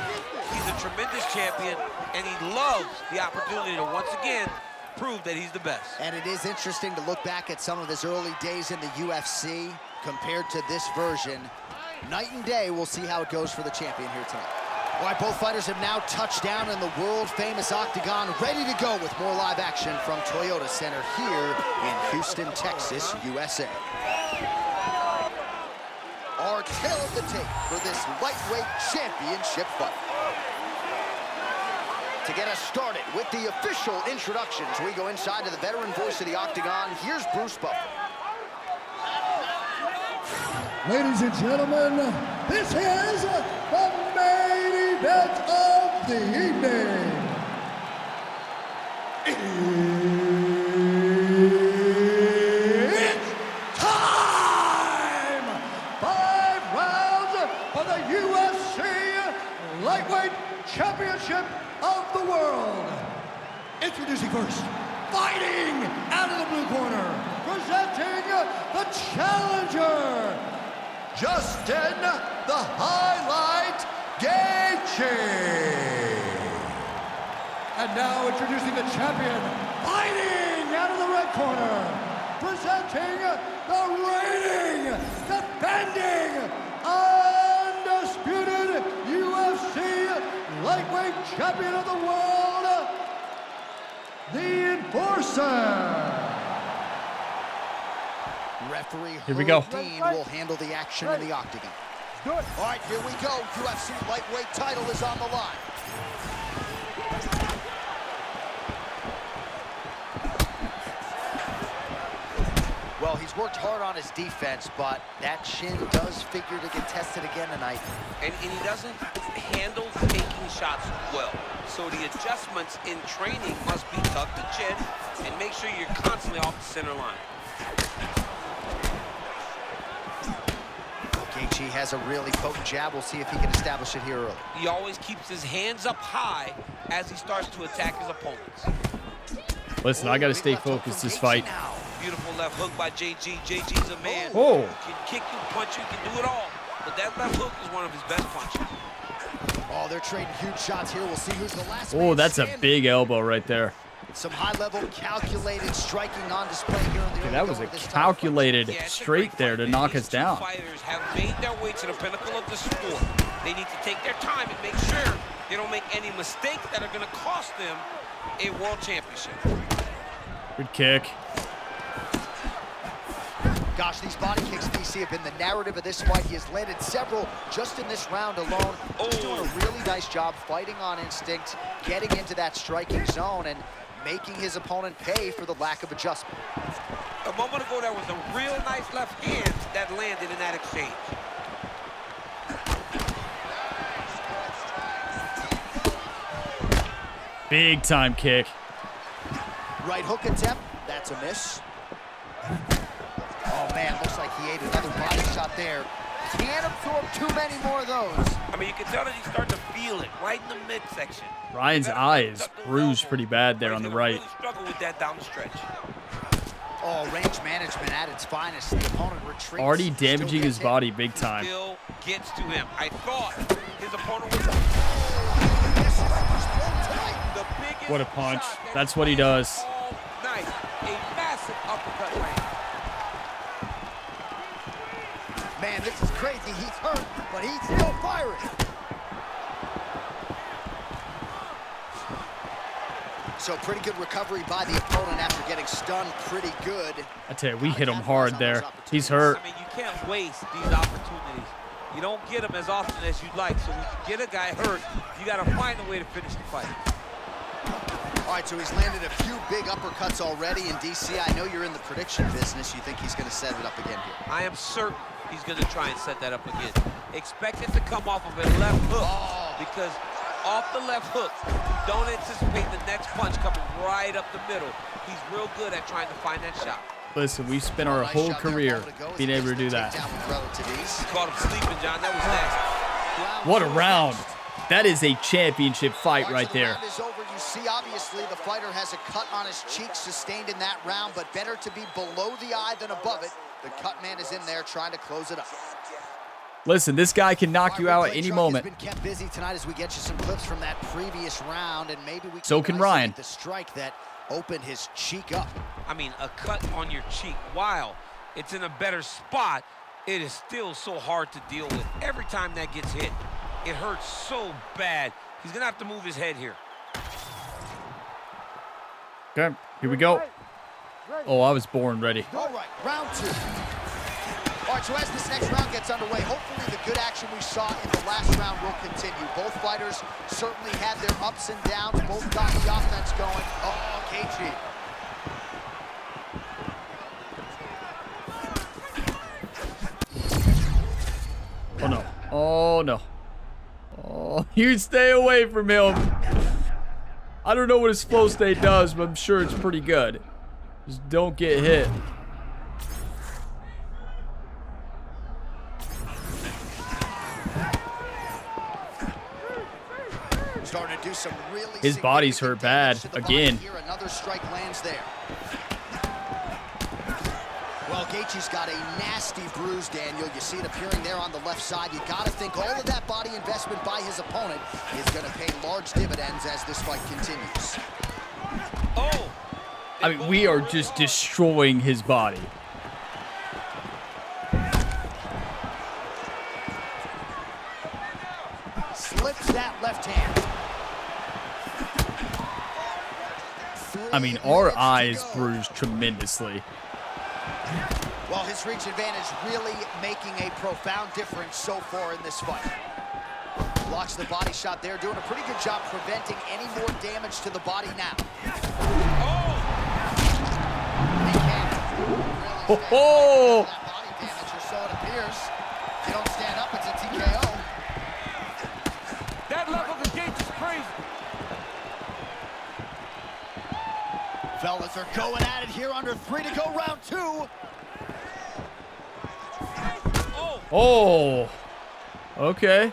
Speaker 4: He's a tremendous champion, and he loves the opportunity to once again prove that he's the best. And
Speaker 3: it is interesting to look back at some of his early days in the UFC compared to this version. Night and day. We'll see how it goes for the champion here tonight. All right, both fighters have now touched down in the world-famous octagon, ready to go with more live action from Toyota Center here in Houston, Texas, USA. Our tail of the tape for this lightweight championship fight. To get us started with the official introductions, we go inside to the veteran voice of the octagon. Here's Bruce Buffer.
Speaker 5: Ladies and gentlemen, this is the main event of the evening. It's time! 5 rounds for the UFC Lightweight Championship of the world. Introducing first, fighting out of the blue corner, presenting the challenger, Justin the Highlight Gaethje. And now introducing the champion, fighting out of the red corner, presenting the reigning, defending, undisputed UFC Lightweight Champion of the world, the Enforcer.
Speaker 3: Referee
Speaker 1: Here we go.
Speaker 3: Dean will handle the action in the octagon. All right, here we go. UFC lightweight title is on the line. Well, he's worked hard on his defense, but that shin does figure to get tested again tonight.
Speaker 4: And he doesn't handle taking shots well. So the adjustments in training must be tuck the chin and make sure you're constantly off the center line.
Speaker 3: Gaethje has a really potent jab. We'll see if he can establish it here early.
Speaker 4: He always keeps his hands up high as he starts to attack his opponents.
Speaker 1: Listen, I got to stay focused this fight.
Speaker 4: Beautiful left hook by JG. JG's a man.
Speaker 1: Oh.
Speaker 4: He can kick you, punch you, he can do it all. But that left hook is one of his best punches.
Speaker 3: Oh, they're trading huge shots here. We'll see who's the last
Speaker 1: Oh,
Speaker 3: man
Speaker 1: that's a
Speaker 3: standing.
Speaker 1: big elbow right there.
Speaker 3: Some high-level calculated striking on display here in the
Speaker 1: Dude, that was a calculated straight there to knock us down.
Speaker 4: Fighters have made their way to the pinnacle of the sport. They need to take their time and make sure they don't make any mistakes that are going to cost them a world championship.
Speaker 1: Good kick.
Speaker 3: Gosh, these body kicks, DC, have been the narrative of this fight. He has landed several just in this round alone. He's doing a really nice job fighting on instinct, getting into that striking zone, and making his opponent pay for the lack of adjustment.
Speaker 4: A moment ago, there was a real nice left hand that landed in that exchange.
Speaker 1: Big time kick.
Speaker 3: Right hook attempt, that's a miss. Oh man, looks like he ate another body shot there. Can't absorb too many more of those.
Speaker 4: I mean, you can tell that he's starting to feel it right in the midsection.
Speaker 1: Ryan's eye is bruised pretty bad there on the right.
Speaker 4: Really struggle with that down the stretch.
Speaker 3: Oh, range management at its finest. The opponent retreats.
Speaker 1: Already damaging his
Speaker 3: hit.
Speaker 1: body big time.
Speaker 4: Still gets to him. I thought his opponent was the biggest
Speaker 1: What a punch.
Speaker 4: shot that
Speaker 1: That's what he does.
Speaker 4: all night. A massive uppercut land.
Speaker 3: Man, this is crazy. He's hurt, but he's still firing. So pretty good recovery by the opponent after getting stunned pretty good.
Speaker 1: I tell you, we hit him hard there. He's hurt.
Speaker 4: I mean, you can't waste these opportunities. You don't get them as often as you'd like. So when you get a guy hurt, you got to find a way to finish the fight.
Speaker 3: All right, so he's landed a few big uppercuts already in DC. I know you're in the prediction business. You think he's going to set it up again here?
Speaker 4: I am certain he's going to try and set that up again. Expect it to come off of a left hook because off the left hook, don't anticipate the next punch coming right up the middle. He's real good at trying to find that shot.
Speaker 1: Listen, we spent our whole career being able to do that.
Speaker 4: Caught him sleeping, John. That was nasty.
Speaker 1: What a round. That is a championship fight right there.
Speaker 3: The round is over. You see, obviously, the fighter has a cut on his cheek sustained in that round, but better to be below the eye than above it. The cut man is in there trying to close it up.
Speaker 1: Listen, this guy can knock you out at any moment.
Speaker 3: Has been kept busy tonight as we get you some clips from that previous round, and maybe we
Speaker 1: So can Ryan.
Speaker 3: the strike that opened his cheek up.
Speaker 4: I mean, a cut on your cheek, while it's in a better spot, it is still so hard to deal with. Every time that gets hit, it hurts so bad. He's gonna have to move his head here.
Speaker 1: Okay, here we go. Oh, I was born ready.
Speaker 3: All right, round two. All right, so as this next round gets underway, hopefully the good action we saw in the last round will continue. Both fighters certainly had their ups and downs. Both got the offense going. Oh, Gaethje.
Speaker 1: no. Oh, you stay away from him. I don't know what his flow state does, but I'm sure it's pretty good. Just don't get hit.
Speaker 3: Starting to do some really
Speaker 1: His body's hurt bad again.
Speaker 3: Here, another strike lands there. Well, Gaethje's got a nasty bruise, Daniel. You see it appearing there on the left side. You got to think all of that body investment by his opponent is going to pay large dividends as this fight continues.
Speaker 4: Oh!
Speaker 1: I mean, we are just destroying his body.
Speaker 3: Slips that left hand.
Speaker 1: I mean, our eyes bruised tremendously.
Speaker 3: Well, his reach advantage really making a profound difference so far in this fight. Blocks the body shot there, doing a pretty good job preventing any more damage to the body now.
Speaker 1: Oh!
Speaker 3: That body damage, or so it appears. If you don't stand up, it's a TKO.
Speaker 4: That level of engagement is crazy.
Speaker 3: Fellas are going at it here under 3 to go, round 2.
Speaker 1: Oh, okay.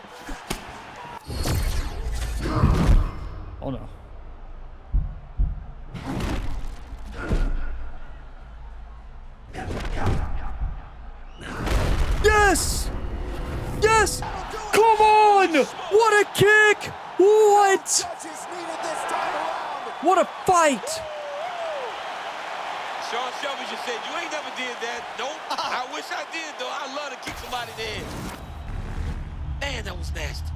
Speaker 1: Oh no. Yes! Yes! Come on! What a kick! What? What a fight!
Speaker 4: Sean Shelby just said, you ain't never did that. Nope. I wish I did, though. I love to kick somebody in the head. Man, that was nasty.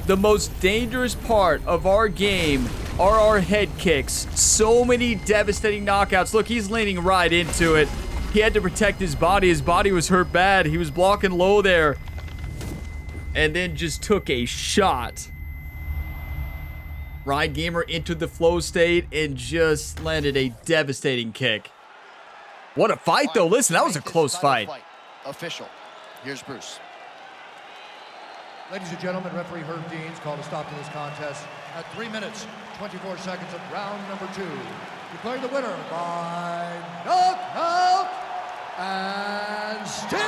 Speaker 1: The most dangerous part of our game are our head kicks. So many devastating knockouts. Look, he's leaning right into it. He had to protect his body. His body was hurt bad. He was blocking low there. And then just took a shot. Ryan Gamer entered the flow state and just landed a devastating kick. What a fight, though. Listen, that was a close fight.
Speaker 3: Official. Here's Bruce.
Speaker 5: Ladies and gentlemen, referee Herb Deans called a stop to this contest at 3 minutes, 24 seconds of round number 2. Declaring the winner by knockout and still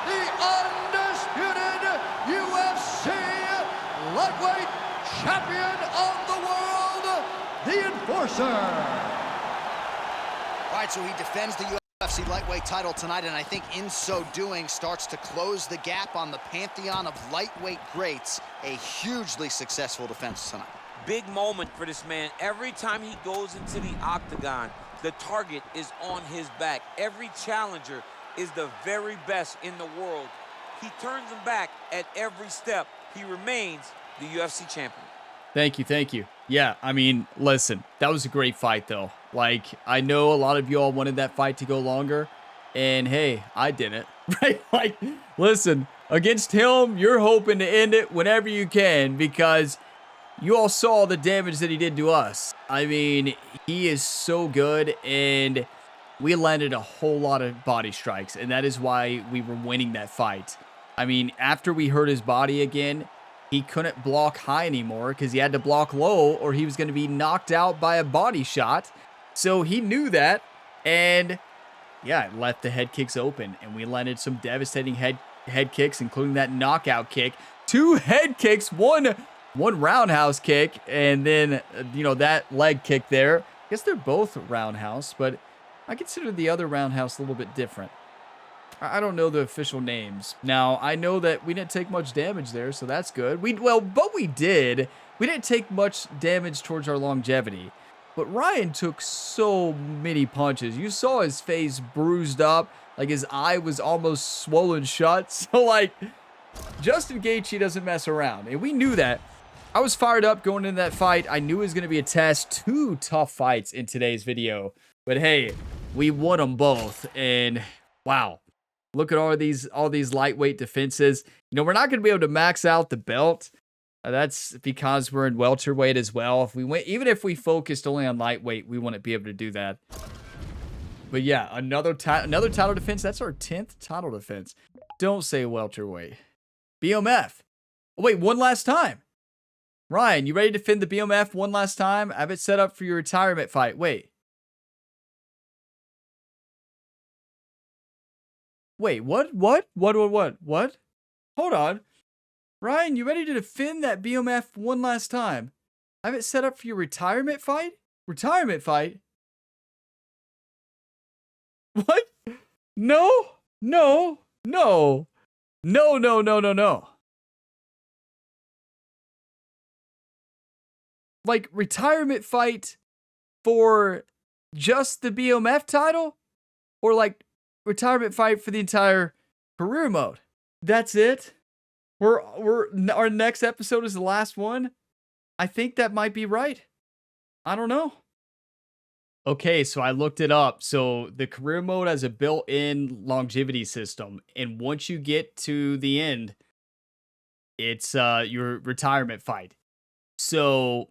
Speaker 5: the undisputed UFC Lightweight Champion of the world, the Enforcer.
Speaker 3: All right, so he defends the UFC Lightweight title tonight, and I think in so doing starts to close the gap on the pantheon of lightweight greats. A hugely successful defense tonight.
Speaker 4: Big moment for this man. Every time he goes into the octagon, the target is on his back. Every challenger is the very best in the world. He turns them back at every step. He remains the UFC champion.
Speaker 1: Thank you, thank you. Yeah, I mean, listen, that was a great fight, though. Like, I know a lot of you all wanted that fight to go longer, and hey, I didn't, right? Like, listen, against him, you're hoping to end it whenever you can because you all saw the damage that he did to us. I mean, he is so good, and we landed a whole lot of body strikes, and that is why we were winning that fight. I mean, after we hurt his body again, he couldn't block high anymore because he had to block low or he was going to be knocked out by a body shot. So he knew that, and yeah, it left the head kicks open, and we landed some devastating head kicks, including that knockout kick. 2 head kicks, one roundhouse kick, and then, you know, that leg kick there. I guess they're both roundhouse, but I consider the other roundhouse a little bit different. I don't know the official names. Now, I know that we didn't take much damage there, so that's good. But we did. We didn't take much damage towards our longevity. But Ryan took so many punches. You saw his face bruised up, like his eye was almost swollen shut. So, like, Justin Gaethje doesn't mess around, and we knew that. I was fired up going into that fight. I knew it was going to be a test. 2 tough fights in today's video. But hey, we won them both, and wow. Look at all these lightweight defenses. You know, we're not going to be able to max out the belt. That's because we're in welterweight as well. Even if we focused only on lightweight, we wouldn't be able to do that. But yeah, another title defense. That's our 10th title defense. Don't say welterweight. BMF. Oh, wait, one last time. Ryan, you ready to defend the BMF one last time? I have it set up for your retirement fight. Wait. Wait, what? What? What? Hold on. Ryan, you ready to defend that BMF one last time? I have it set up for your retirement fight? Retirement fight? What? No. Like, retirement fight for just the BMF title? Or like, retirement fight for the entire career mode? That's it? Our next episode is the last one? I think that might be right. I don't know. Okay, so I looked it up. So the career mode has a built-in longevity system, and once you get to the end, it's your retirement fight. So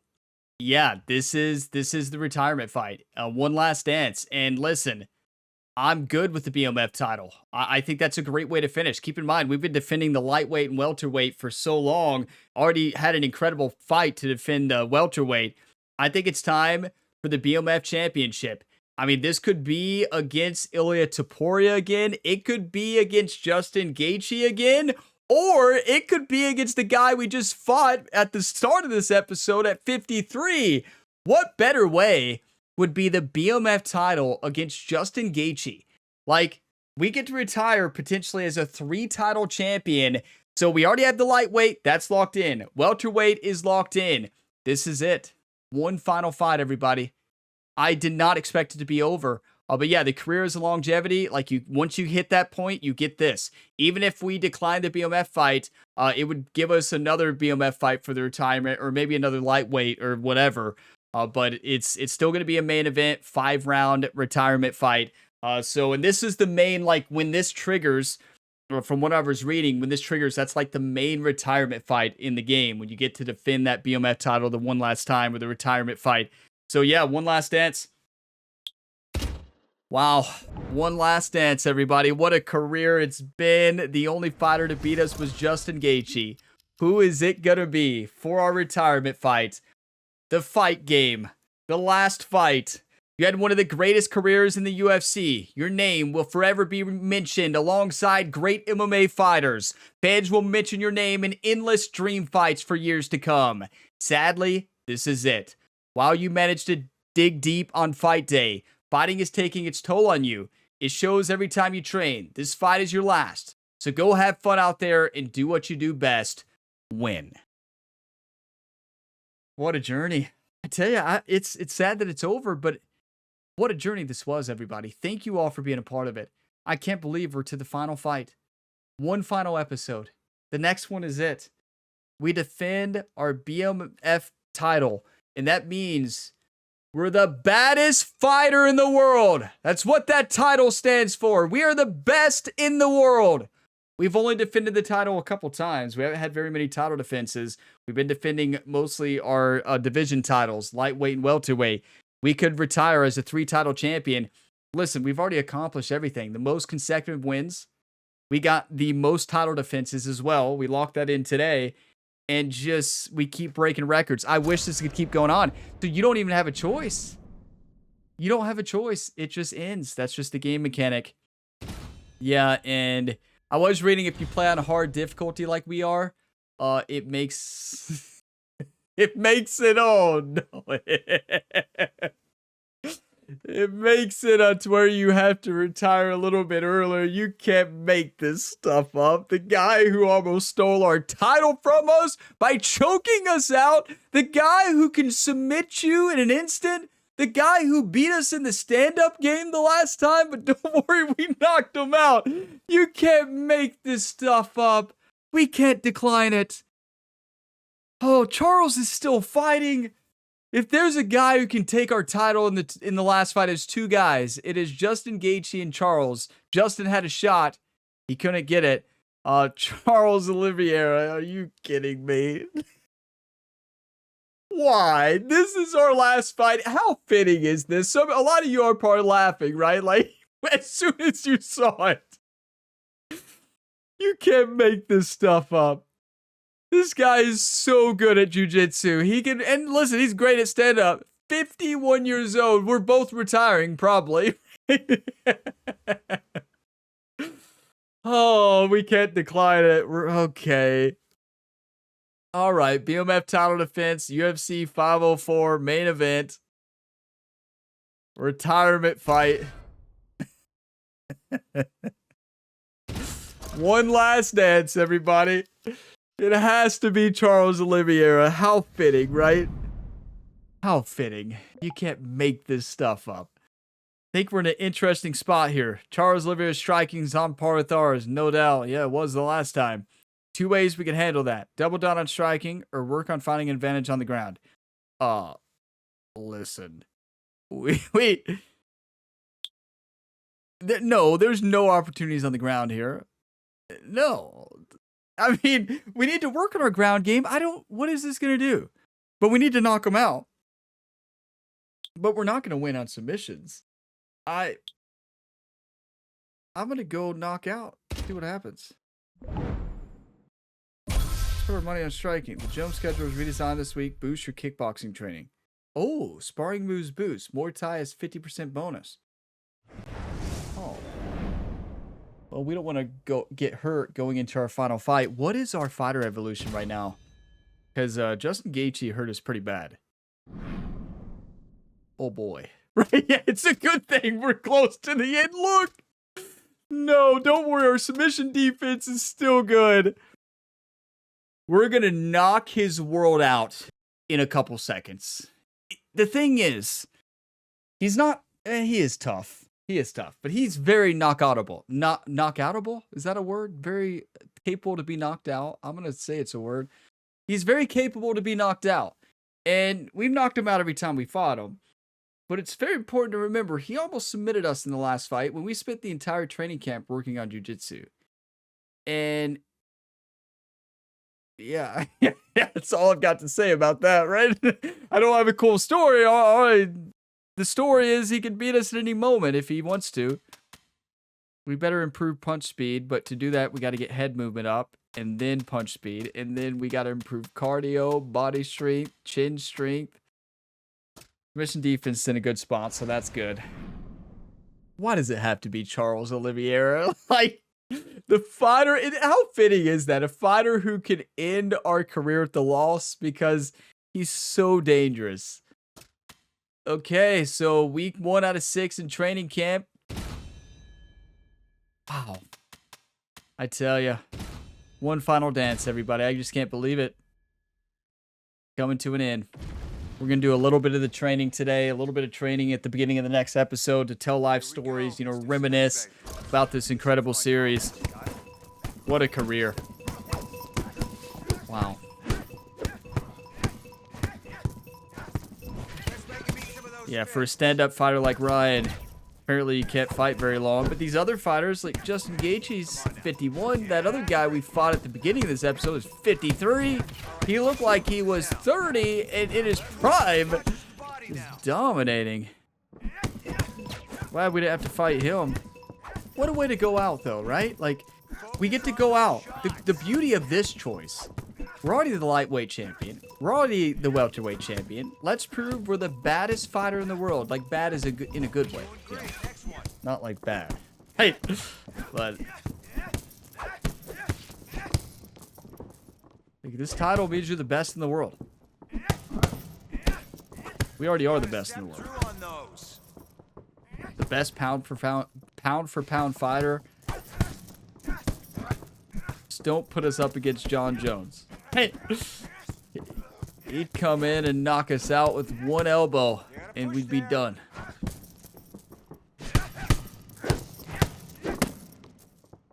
Speaker 1: yeah, this is the retirement fight. One last dance. And listen, I'm good with the BMF title. I think that's a great way to finish. Keep in mind, we've been defending the lightweight and welterweight for so long. Already had an incredible fight to defend welterweight. I think it's time for the BMF Championship. I mean, this could be against Ilia Topuria again. It could be against Justin Gaethje again. Or it could be against the guy we just fought at the start of this episode at 53. What better way would be the BMF title against Justin Gaethje? Like, we get to retire potentially as a 3-title champion. So we already have the lightweight. That's locked in. Welterweight is locked in. This is it. One final fight, everybody. I did not expect it to be over. But yeah, the career is a longevity. Like, once you hit that point, you get this. Even if we decline the BMF fight, it would give us another BMF fight for the retirement, or maybe another lightweight or whatever. But it's still going to be a main event, 5-round retirement fight. And this is the main, like, when this triggers, or from what I was reading, when this triggers, that's like the main retirement fight in the game, when you get to defend that BMF title the one last time, or the retirement fight. So yeah, one last dance. Wow, one last dance, everybody. What a career it's been. The only fighter to beat us was Justin Gaethje. Who is it gonna be for our retirement fight? The fight game. The last fight. You had one of the greatest careers in the UFC. Your name will forever be mentioned alongside great MMA fighters. Fans will mention your name in endless dream fights for years to come. Sadly, this is it. While you managed to dig deep on fight day, fighting is taking its toll on you. It shows every time you train. This fight is your last. So go have fun out there and do what you do best. Win. What a journey. I tell you, it's sad that it's over, but what a journey this was, everybody. Thank you all for being a part of it. I can't believe we're to the final fight. One final episode. The next one is it. We defend our BMF title, and that means we're the baddest fighter in the world. That's what that title stands for. We are the best in the world. We've only defended the title a couple times. We haven't had very many title defenses. We've been defending mostly our division titles, lightweight and welterweight. We could retire as a 3-title champion. Listen, we've already accomplished everything. The most consecutive wins. We got the most title defenses as well. We locked that in today. And just, we keep breaking records. I wish this could keep going on. Dude, you don't even have a choice. You don't have a choice. It just ends. That's just the game mechanic. Yeah, and I was reading, if you play on a hard difficulty like we are, it makes... It makes it, oh no. It makes it to where you have to retire a little bit earlier. You can't make this stuff up. The guy who almost stole our title from us by choking us out. The guy who can submit you in an instant. The guy who beat us in the stand-up game the last time. But don't worry, we knocked him out. You can't make this stuff up. We can't decline it. Oh, Charles is still fighting. If there's a guy who can take our title in the last fight, it's 2 guys. It is Justin Gaethje and Charles. Justin had a shot. He couldn't get it. Charles Oliveira, are you kidding me? Why? This is our last fight. How fitting is this? So a lot of you are probably laughing, right? Like, as soon as you saw it. You can't make this stuff up. This guy is so good at jiu-jitsu. He can, and listen, he's great at stand-up. 51 years old. We're both retiring, probably. Oh, we can't decline it. We're okay. All right, BMF title defense, UFC 504 main event. Retirement fight. One last dance, everybody. It has to be Charles Oliveira. How fitting, right? How fitting. You can't make this stuff up. I think we're in an interesting spot here. Charles Oliveira's striking's on par with ours, no doubt. Yeah, it was the last time. Two ways we can handle that. Double down on striking or work on finding an advantage on the ground. Listen. No, there's no opportunities on the ground here. No. I mean, we need to work on our ground game. What is this going to do? But we need to knock them out. But we're not going to win on submissions. I'm going to go knock out. See what happens. Put our money on striking. The gym schedule was redesigned this week. Boost your kickboxing training. Oh, sparring moves boost. Muay Thai has 50% bonus. Oh. Well, we don't want to get hurt going into our final fight. What is our fighter evolution right now? Because Justin Gaethje hurt us pretty bad. Oh boy. Right? Yeah, it's a good thing we're close to the end. Look. No, don't worry. Our submission defense is still good. We're going to knock his world out in a couple seconds. The thing is, he's not, he is tough. He is tough, but he's very knockoutable. Knockoutable? Is that a word? Very capable to be knocked out. I'm going to say it's a word. He's very capable to be knocked out. And we've knocked him out every time we fought him. But it's very important to remember, he almost submitted us in the last fight when we spent the entire training camp working on jiu-jitsu. And yeah, that's all I've got to say about that, right? I don't have a cool story. The story is he can beat us at any moment if he wants to. We better improve punch speed, but to do that, we got to get head movement up and then punch speed. And then we got to improve cardio, body strength, chin strength. Submission defense is in a good spot, so that's good. Why does it have to be Charles Oliveira? Like, the fighter, how fitting is that? A fighter who can end our career with the loss because he's so dangerous. Okay, so week 1 out of 6 in training camp. Wow. I tell you, one final dance, everybody. I just can't believe it. Coming to an end. We're going to do a little bit of the training today, a little bit of training at the beginning of the next episode to tell life stories, you know, reminisce about this incredible series. What a career. Wow. Yeah, for a stand-up fighter like Ryan, apparently you can't fight very long. But these other fighters, like Justin Gaethje's 51. That other guy we fought at the beginning of this episode is 53. He looked like he was 30 and in his prime. He's dominating. Glad we didn't have to fight him. What a way to go out, though, right? Like, we get to go out. The beauty of this choice. We're already the lightweight champion. We're already the welterweight champion. Let's prove we're the baddest fighter in the world. Like, bad is in a good way. You know? Not like bad. Hey, but like, this title means you're the best in the world. We already are the best in the world. The best pound for pound fighter. Just don't put us up against John Jones. Hey, he'd come in and knock us out with one elbow, and we'd be done.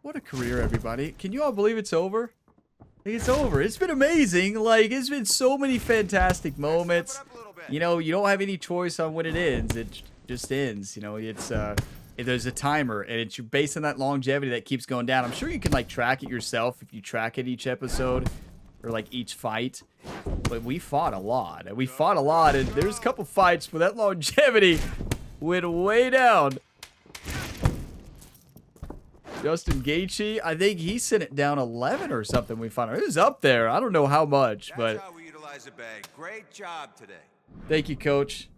Speaker 1: What a career, everybody. Can you all believe it's over? It's over. It's been amazing. Like, it's been so many fantastic moments. You know, you don't have any choice on when it ends. It just ends. You know, it's there's a timer, and it's based on that longevity that keeps going down. I'm sure you can, like, track it yourself if you track it each episode or, like, each fight. But we fought a lot. And we fought a lot. And there's a couple fights where that longevity went way down. Justin Gaethje, I think he sent it down 11 or something. We found it was up there. I don't know how much, but
Speaker 2: That's how we utilize the bag. Great job today.
Speaker 1: thank you, coach.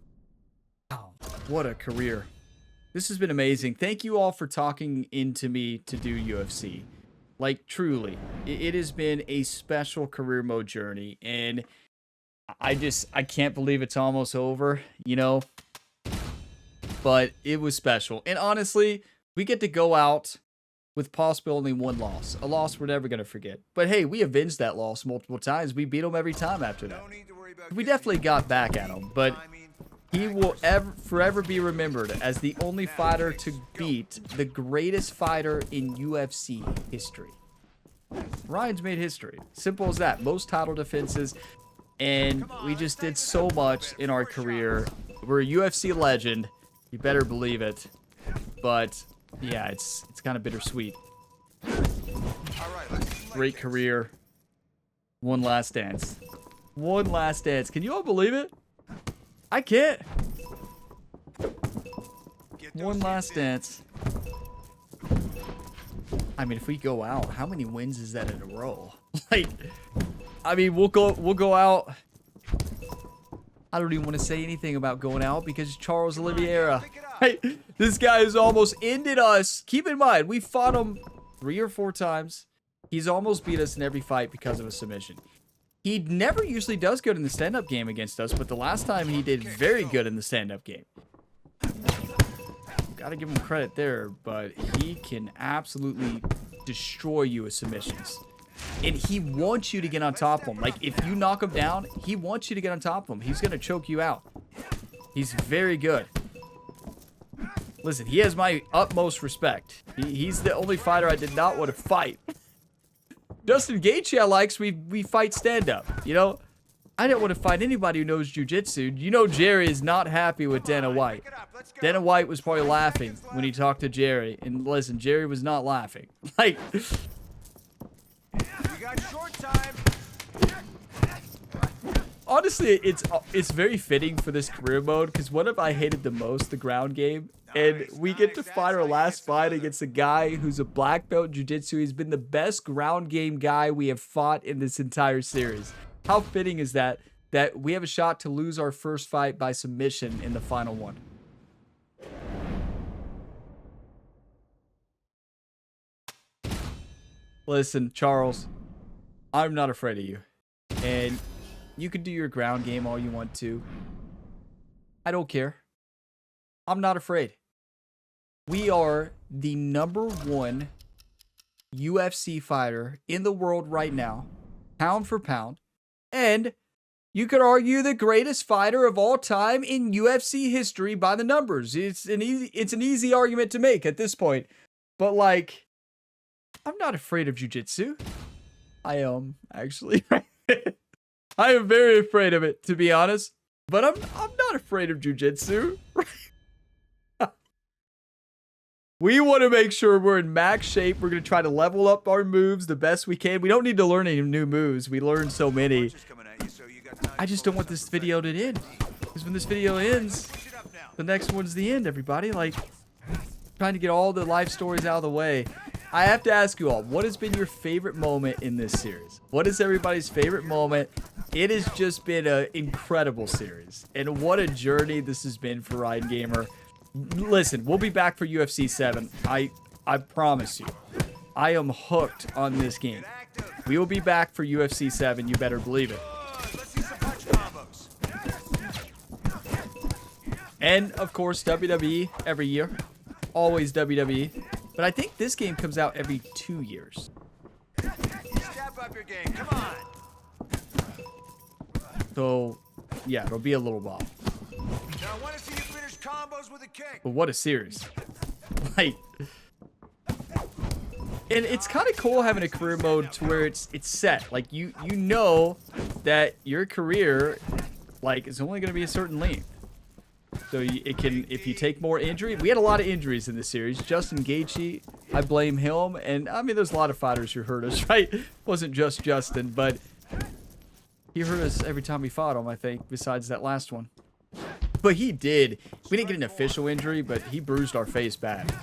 Speaker 1: Wow, what a career. This has been amazing. Thank you all for talking into me to do UFC. Like, truly, it has been a special career mode journey, and I can't believe it's almost over, you know, but it was special. And honestly, we get to go out with possibly only one loss, a loss we're never going to forget. But hey, we avenged that loss multiple times. We beat them every time after that.
Speaker 2: No need to worry about
Speaker 1: We definitely got back at him, but he will forever be remembered as the only fighter to beat the greatest fighter in UFC history. Ryan's made history. Simple as that. Most title defenses, and we just did so much in our career. We're a UFC legend. You better believe it. But yeah, it's kind of bittersweet.
Speaker 2: All right, let's see some
Speaker 1: Great
Speaker 2: leg
Speaker 1: career. One last dance. One last dance. Can you all believe it? I can't.
Speaker 2: kicks. Get those
Speaker 1: One last
Speaker 2: hips in.
Speaker 1: dance. I mean, if we go out, how many wins is that in a row? Like, I mean, we'll go out. I don't even want to say anything about going out because Charles Oliveira. Hey, this guy has almost ended us. Keep in mind, we fought him 3 or 4 times. He's almost beat us in every fight because of a submission. He never usually does good in the stand-up game against us, but the last time he did very good in the stand-up game. Gotta give him credit there, but he can absolutely destroy you with submissions. And he wants you to get on top of him. Like, if you knock him down, he wants you to get on top of him. He's gonna choke you out. He's very good. Listen, he has my utmost respect. He's the only fighter I did not want to fight. Justin Gaethje I likes, we fight stand-up, you know? I didn't want to fight anybody who knows jiu-jitsu. You know Jerry is not happy with Dana White. Dana White was probably laughing when he talked to Jerry. And listen, Jerry was not laughing. Like,
Speaker 2: We got short time.
Speaker 1: honestly, it's very fitting for this career mode because what have I hated the most? The ground game. And we get to fight our last fight against a guy who's a black belt in jiu-jitsu. He's been the best ground game guy we have fought in this entire series. How fitting is that we have a shot to lose our first fight by submission in the final one? Listen, Charles, I'm not afraid of you. And you can do your ground game all you want to. I don't care. I'm not afraid. We are the #1 UFC fighter in the world right now, pound for pound. And you could argue the greatest fighter of all time in UFC history by the numbers. It's an easy argument to make at this point. But like, I'm not afraid of jiu-jitsu. I am, actually. I am very afraid of it, to be honest. But I'm not afraid of jiu-jitsu. We want to make sure we're in max shape. We're going to try to level up our moves the best we can. We don't need to learn any new moves. We learned so many. I just don't want this video to end. Because when this video ends, the next one's the end, everybody. Like, trying to get all the life stories out of the way. I have to ask you all, what has been your favorite moment in this series? What is everybody's favorite moment? It has just been an incredible series. And what a journey this has been for Ryan Gamer. Listen, we'll be back for UFC 7. I promise you. I am hooked on this game. We will be back for UFC 7. You better believe it.
Speaker 2: Let's see some punch combos.
Speaker 1: And, of course, WWE every year. Always WWE. But I think this game comes out every 2 years.
Speaker 2: Step up your game. Come on.
Speaker 1: So, yeah, it'll be a little while.
Speaker 2: Now I want to see you finish combos with a kick.
Speaker 1: But what a series. Like, and it's kind of cool having a career mode to where it's set. Like, you know that your career, like, is only going to be a certain length. So it can, if you take more injury, we had a lot of injuries in this series. Justin Gaethje, I blame him. And I mean, there's a lot of fighters who hurt us, right? It wasn't just Justin, but He hurt us every time we fought him, I think, besides that last one. But he did. We didn't get an official injury, but he bruised our face bad.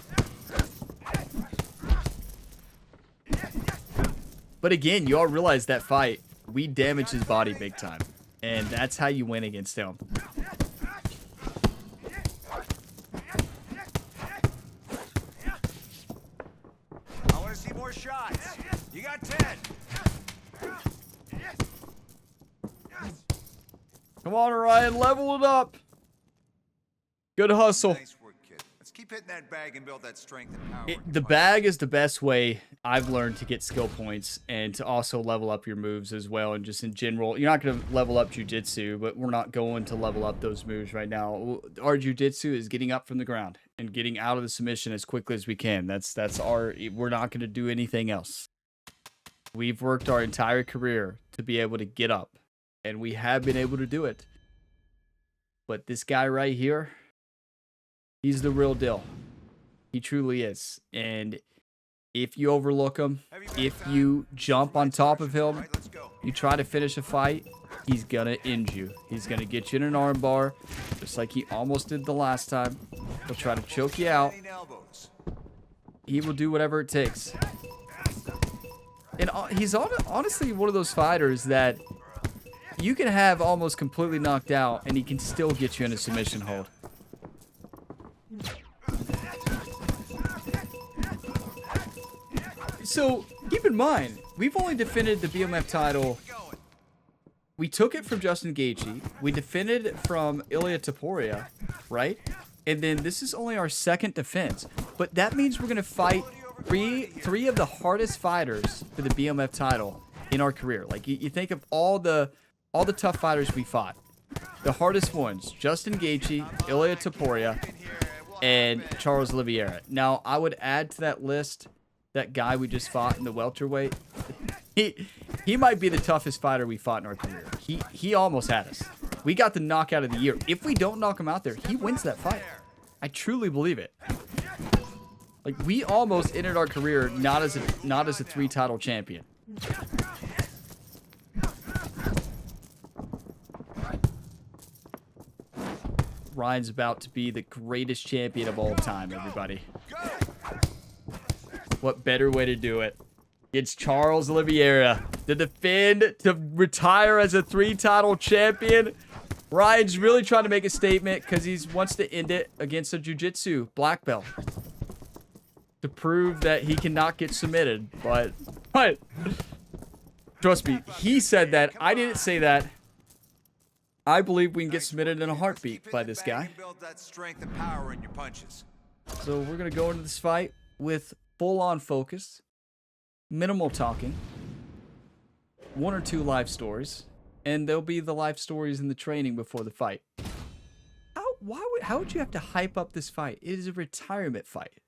Speaker 1: But again, you all realize that fight, we damaged his body big time. And that's how you win against him.
Speaker 2: I want to see more shots. You got 10.
Speaker 1: Come on, Ryan, level it up. Good hustle.
Speaker 2: Nice work, kid. Let's keep hitting that bag and build that strength and power.
Speaker 1: The bag is the best way I've learned to get skill points and to also level up your moves as well. And just in general, you're not going to level up jiu-jitsu, but we're not going to level up those moves right now. Our jiu-jitsu is getting up from the ground and getting out of the submission as quickly as we can. That's our, we're not going to do anything else. We've worked our entire career to be able to get up, and we have been able to do it. But this guy right here, he's the real deal. He truly is. And if you overlook him, if you jump on top of him, you try to finish a fight, he's going to end you. He's going to get you in an arm bar, just like he almost did the last time. He'll try to choke you out. He will do whatever it takes. And he's honestly one of those fighters that you can have almost completely knocked out, and he can still get you in a submission hold. So, keep in mind, we've only defended the BMF title. We took it from Justin Gaethje. We defended it from Ilia Topuria, right? And then this is only our second defense. But that means we're going to fight three of the hardest fighters for the BMF title in our career. Like, you think of all the tough fighters we fought. The hardest ones, Justin Gaethje, Ilia Topuria, and Charles Oliveira. Now, I would add to that list that guy we just fought in the welterweight. He might be the toughest fighter we fought in our career. He almost had us. We got the knockout of the year. If we don't knock him out there, he wins that fight. I truly believe it. Like, we almost ended our career not as a 3-title champion. Ryan's about to be the greatest champion of all time, everybody. What better way to do it? It's Charles Oliveira to defend, to retire as a 3-title champion. Ryan's really trying to make a statement because he wants to end it against a jiu-jitsu black belt to prove that he cannot get submitted. But trust me, he said that. I didn't say that. I believe we can get submitted in a heartbeat by this guy. So we're going to go into this fight with full-on focus, minimal talking, 1 or 2 live stories, and there'll be the live stories in the training before the fight. How would you have to hype up this fight? It is a retirement fight.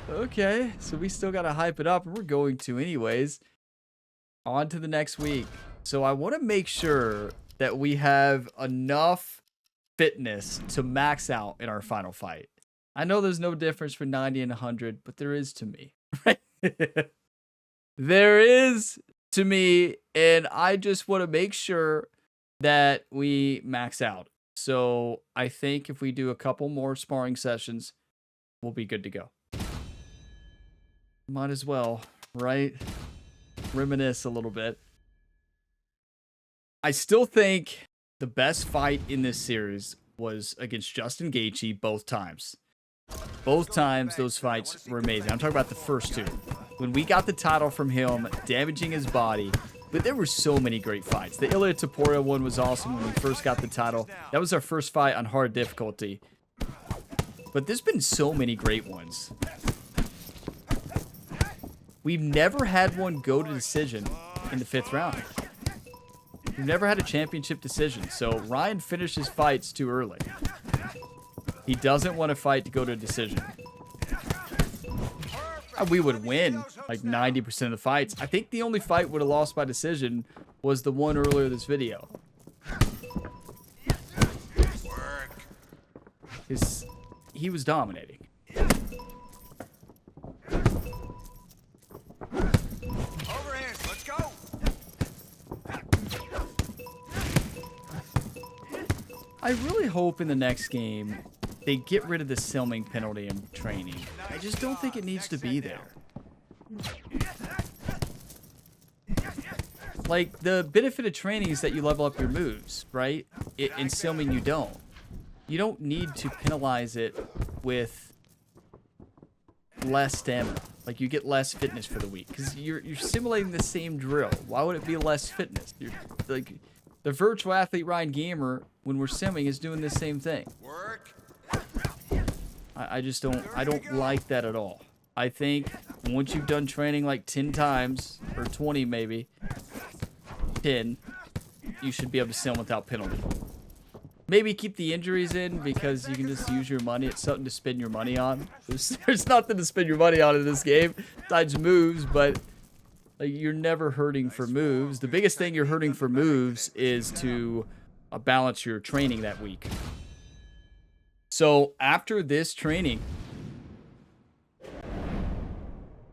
Speaker 1: Okay, so we still got to hype it up, and we're going to anyways. On to the next week. So I want to make sure that we have enough fitness to max out in our final fight. I know there's no difference for 90 and 100, but there is to me, right? There is to me, and I just want to make sure that we max out. So I think if we do a couple more sparring sessions, we'll be good to go. Might as well, right? Reminisce a little bit. I still think the best fight in this series was against Justin Gaethje both times. Both times those fights were amazing. I'm talking about the first two. When we got the title from him, damaging his body. But there were so many great fights. The Ilia Topuria one was awesome when we first got the title. That was our first fight on hard difficulty. But there's been so many great ones. We've never had one go to decision in the 5th round. We've never had a championship decision. So Ryan finished his fights too early. He doesn't want to fight to go to a decision. We would win like 90% of the fights. I think the only fight would have lost by decision was the one earlier this video. He was dominating.
Speaker 2: Overhand
Speaker 1: I really hope in the next game they get rid of the silming penalty in training. I just don't think it needs to be there. Like, the benefit of training is that you level up your moves, right? In silming, you don't. You don't need to penalize it with less stamina. Like, you get less fitness for the week. Because you're simulating the same drill. Why would it be less fitness? You're, like, the virtual athlete Ryan Gamer, when we're simming, is doing the same thing. I just don't, I don't like that at all. I think once you've done training like 10 times, or 20 maybe, 10, you should be able to sim without penalty. Maybe keep the injuries in because you can just use your money. It's something to spend your money on. There's nothing to spend your money on in this game besides moves, but like, you're never hurting for moves. The biggest thing you're hurting for moves is to balance your training that week. So after this training,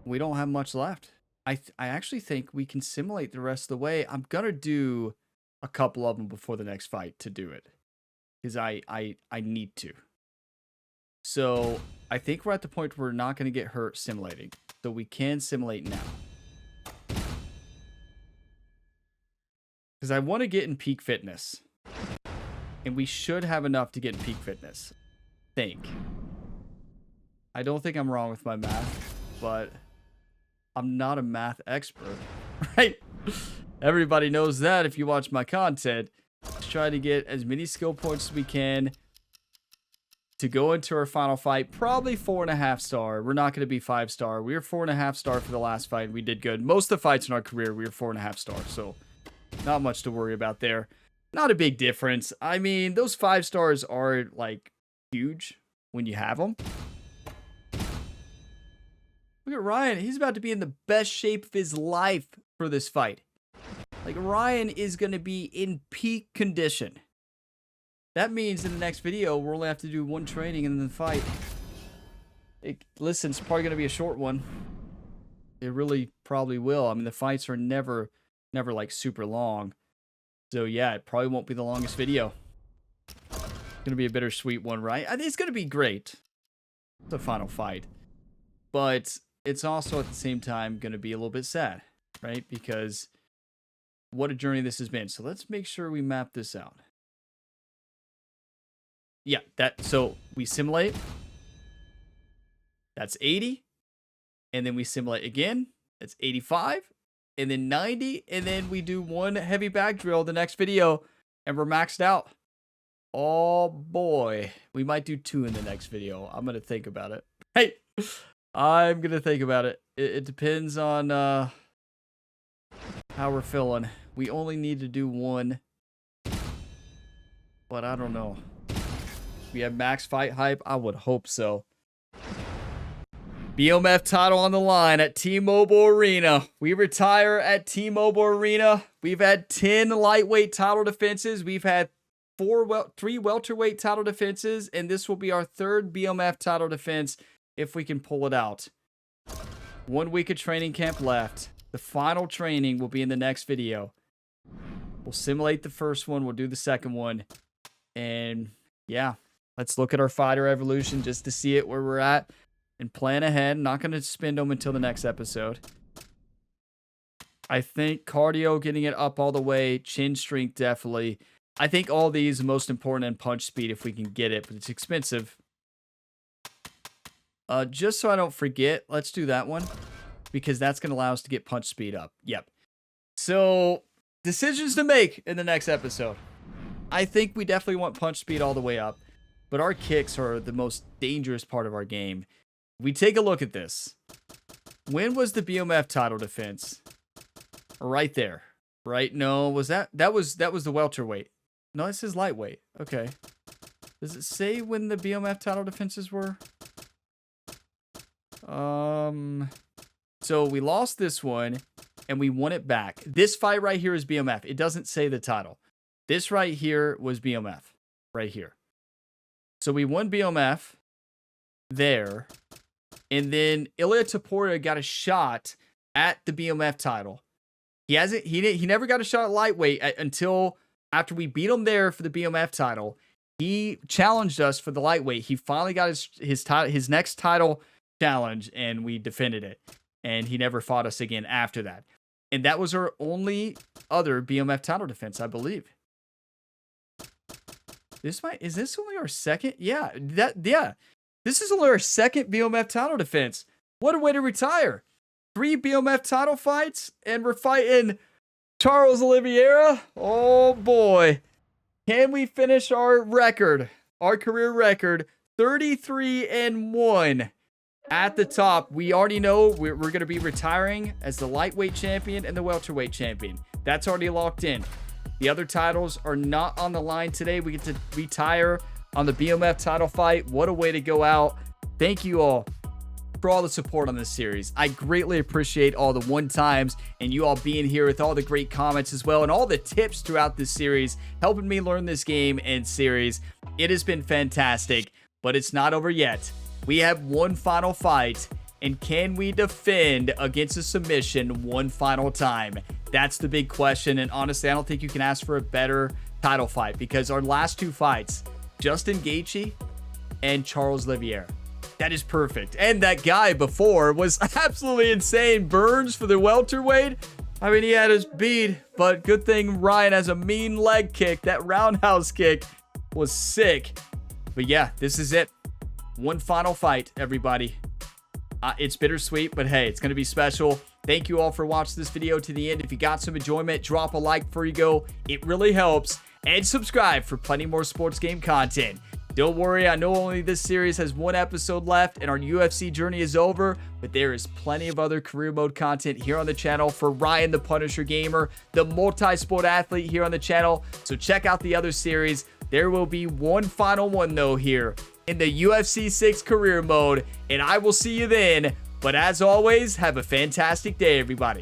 Speaker 1: we don't have much left. I actually think we can simulate the rest of the way. I'm going to do a couple of them before the next fight to do it. Because I need to. So I think we're at the point where we're not going to get hurt simulating. So we can simulate now. Because I want to get in peak fitness. And we should have enough to get in peak fitness. I think. I don't think I'm wrong with my math. But I'm not a math expert. Right? Everybody knows that if you watch my content. Let's try to get as many skill points as we can to go into our final fight. Probably 4.5 star. We're not going to be 5 star. We were 4.5 star for the last fight. We did good. Most of the fights in our career, we were 4.5 star. So not much to worry about there. Not a big difference. I mean, those 5 stars are like huge when you have them. Look at Ryan. He's about to be in the best shape of his life for this fight. Like, Ryan is going to be in peak condition. That means in the next video, we'll only have to do one training and then the fight. Listen, it's probably going to be a short one. It really probably will. I mean, the fights are never like super long. So yeah, it probably won't be the longest video. It's going to be a bittersweet one, right? I think it's going to be great. The final fight. But it's also at the same time going to be a little bit sad, right? Because what a journey this has been. So let's make sure we map this out. Yeah, so we simulate. That's 80. And then we simulate again. That's 85. And then 90. And then we do one heavy back drill the next video. And we're maxed out. Oh boy. We might do 2 in the next video. I'm going to think about it. Hey, I'm going to think about it. It depends on how we're feeling. We only need to do 1. But I don't know. We have max fight hype? I would hope so. BMF title on the line at T-Mobile Arena. We retire at T-Mobile Arena. We've had 10 lightweight title defenses. We've had 3 welterweight title defenses. And this will be our 3rd BMF title defense if we can pull it out. 1 week of training camp left. The final training will be in the next video. We'll simulate the first one. We'll do the second one. And yeah, let's look at our fighter evolution just to see it where we're at and plan ahead. Not going to spend them until the next episode. I think cardio, getting it up all the way. Chin strength, definitely. I think all these are most important, and punch speed if we can get it, but it's expensive. Just so I don't forget, let's do that one. Because that's going to allow us to get punch speed up. Yep. So, decisions to make in the next episode. I think we definitely want punch speed all the way up. But our kicks are the most dangerous part of our game. We take a look at this. When was the BMF title defense? Right there. Right? No, was that was the welterweight. No, this is lightweight. Okay. Does it say when the BMF title defenses were? So we lost this one and we won it back. This fight right here is BMF. It doesn't say the title. This right here was BMF. Right here. So we won BMF there. And then Ilia Topuria got a shot at the BMF title. He never got a shot at lightweight until after we beat him there for the BMF title. he challenged us for the lightweight. He finally got his next title challenge, and we defended it. And he never fought us again after that. And that was our only other BMF title defense, I believe. Is this only our second? Yeah, this is only our second BMF title defense. What a way to retire. 3 BMF title fights, and we're fighting Charles Oliveira. Oh boy. Can we finish our record, our career record, 33-1 at the top? We already know we're going to be retiring as the lightweight champion and the welterweight champion. That's already locked in. The other titles are not on the line today. We get to retire on the BMF title fight. What a way to go out. Thank you all for all the support on this series. I greatly appreciate all the one-times and you all being here with all the great comments as well, and all the tips throughout this series, helping me learn this game and series. It has been fantastic, but it's not over yet. We have one final fight, and can we defend against a submission one final time? That's the big question, and honestly, I don't think you can ask for a better title fight, because our last 2 fights, Justin Gaethje and Charles Oliveira, that is perfect. And that guy before was absolutely insane. Burns for the welterweight. I mean, he had his beat, but good thing Ryan has a mean leg kick. That roundhouse kick was sick. But yeah, this is it. One final fight, everybody. It's bittersweet, but hey, it's going to be special. Thank you all for watching this video to the end. If you got some enjoyment, drop a like before you go. It really helps. And subscribe for plenty more sports game content. Don't worry, I know only this series has 1 episode left and our UFC journey is over, but there is plenty of other career mode content here on the channel for Ryan the Punisher Gamer, the multi-sport athlete here on the channel. So check out the other series. There will be one final one though here in the UFC 6 career mode, and I will see you then. But as always, have a fantastic day, everybody.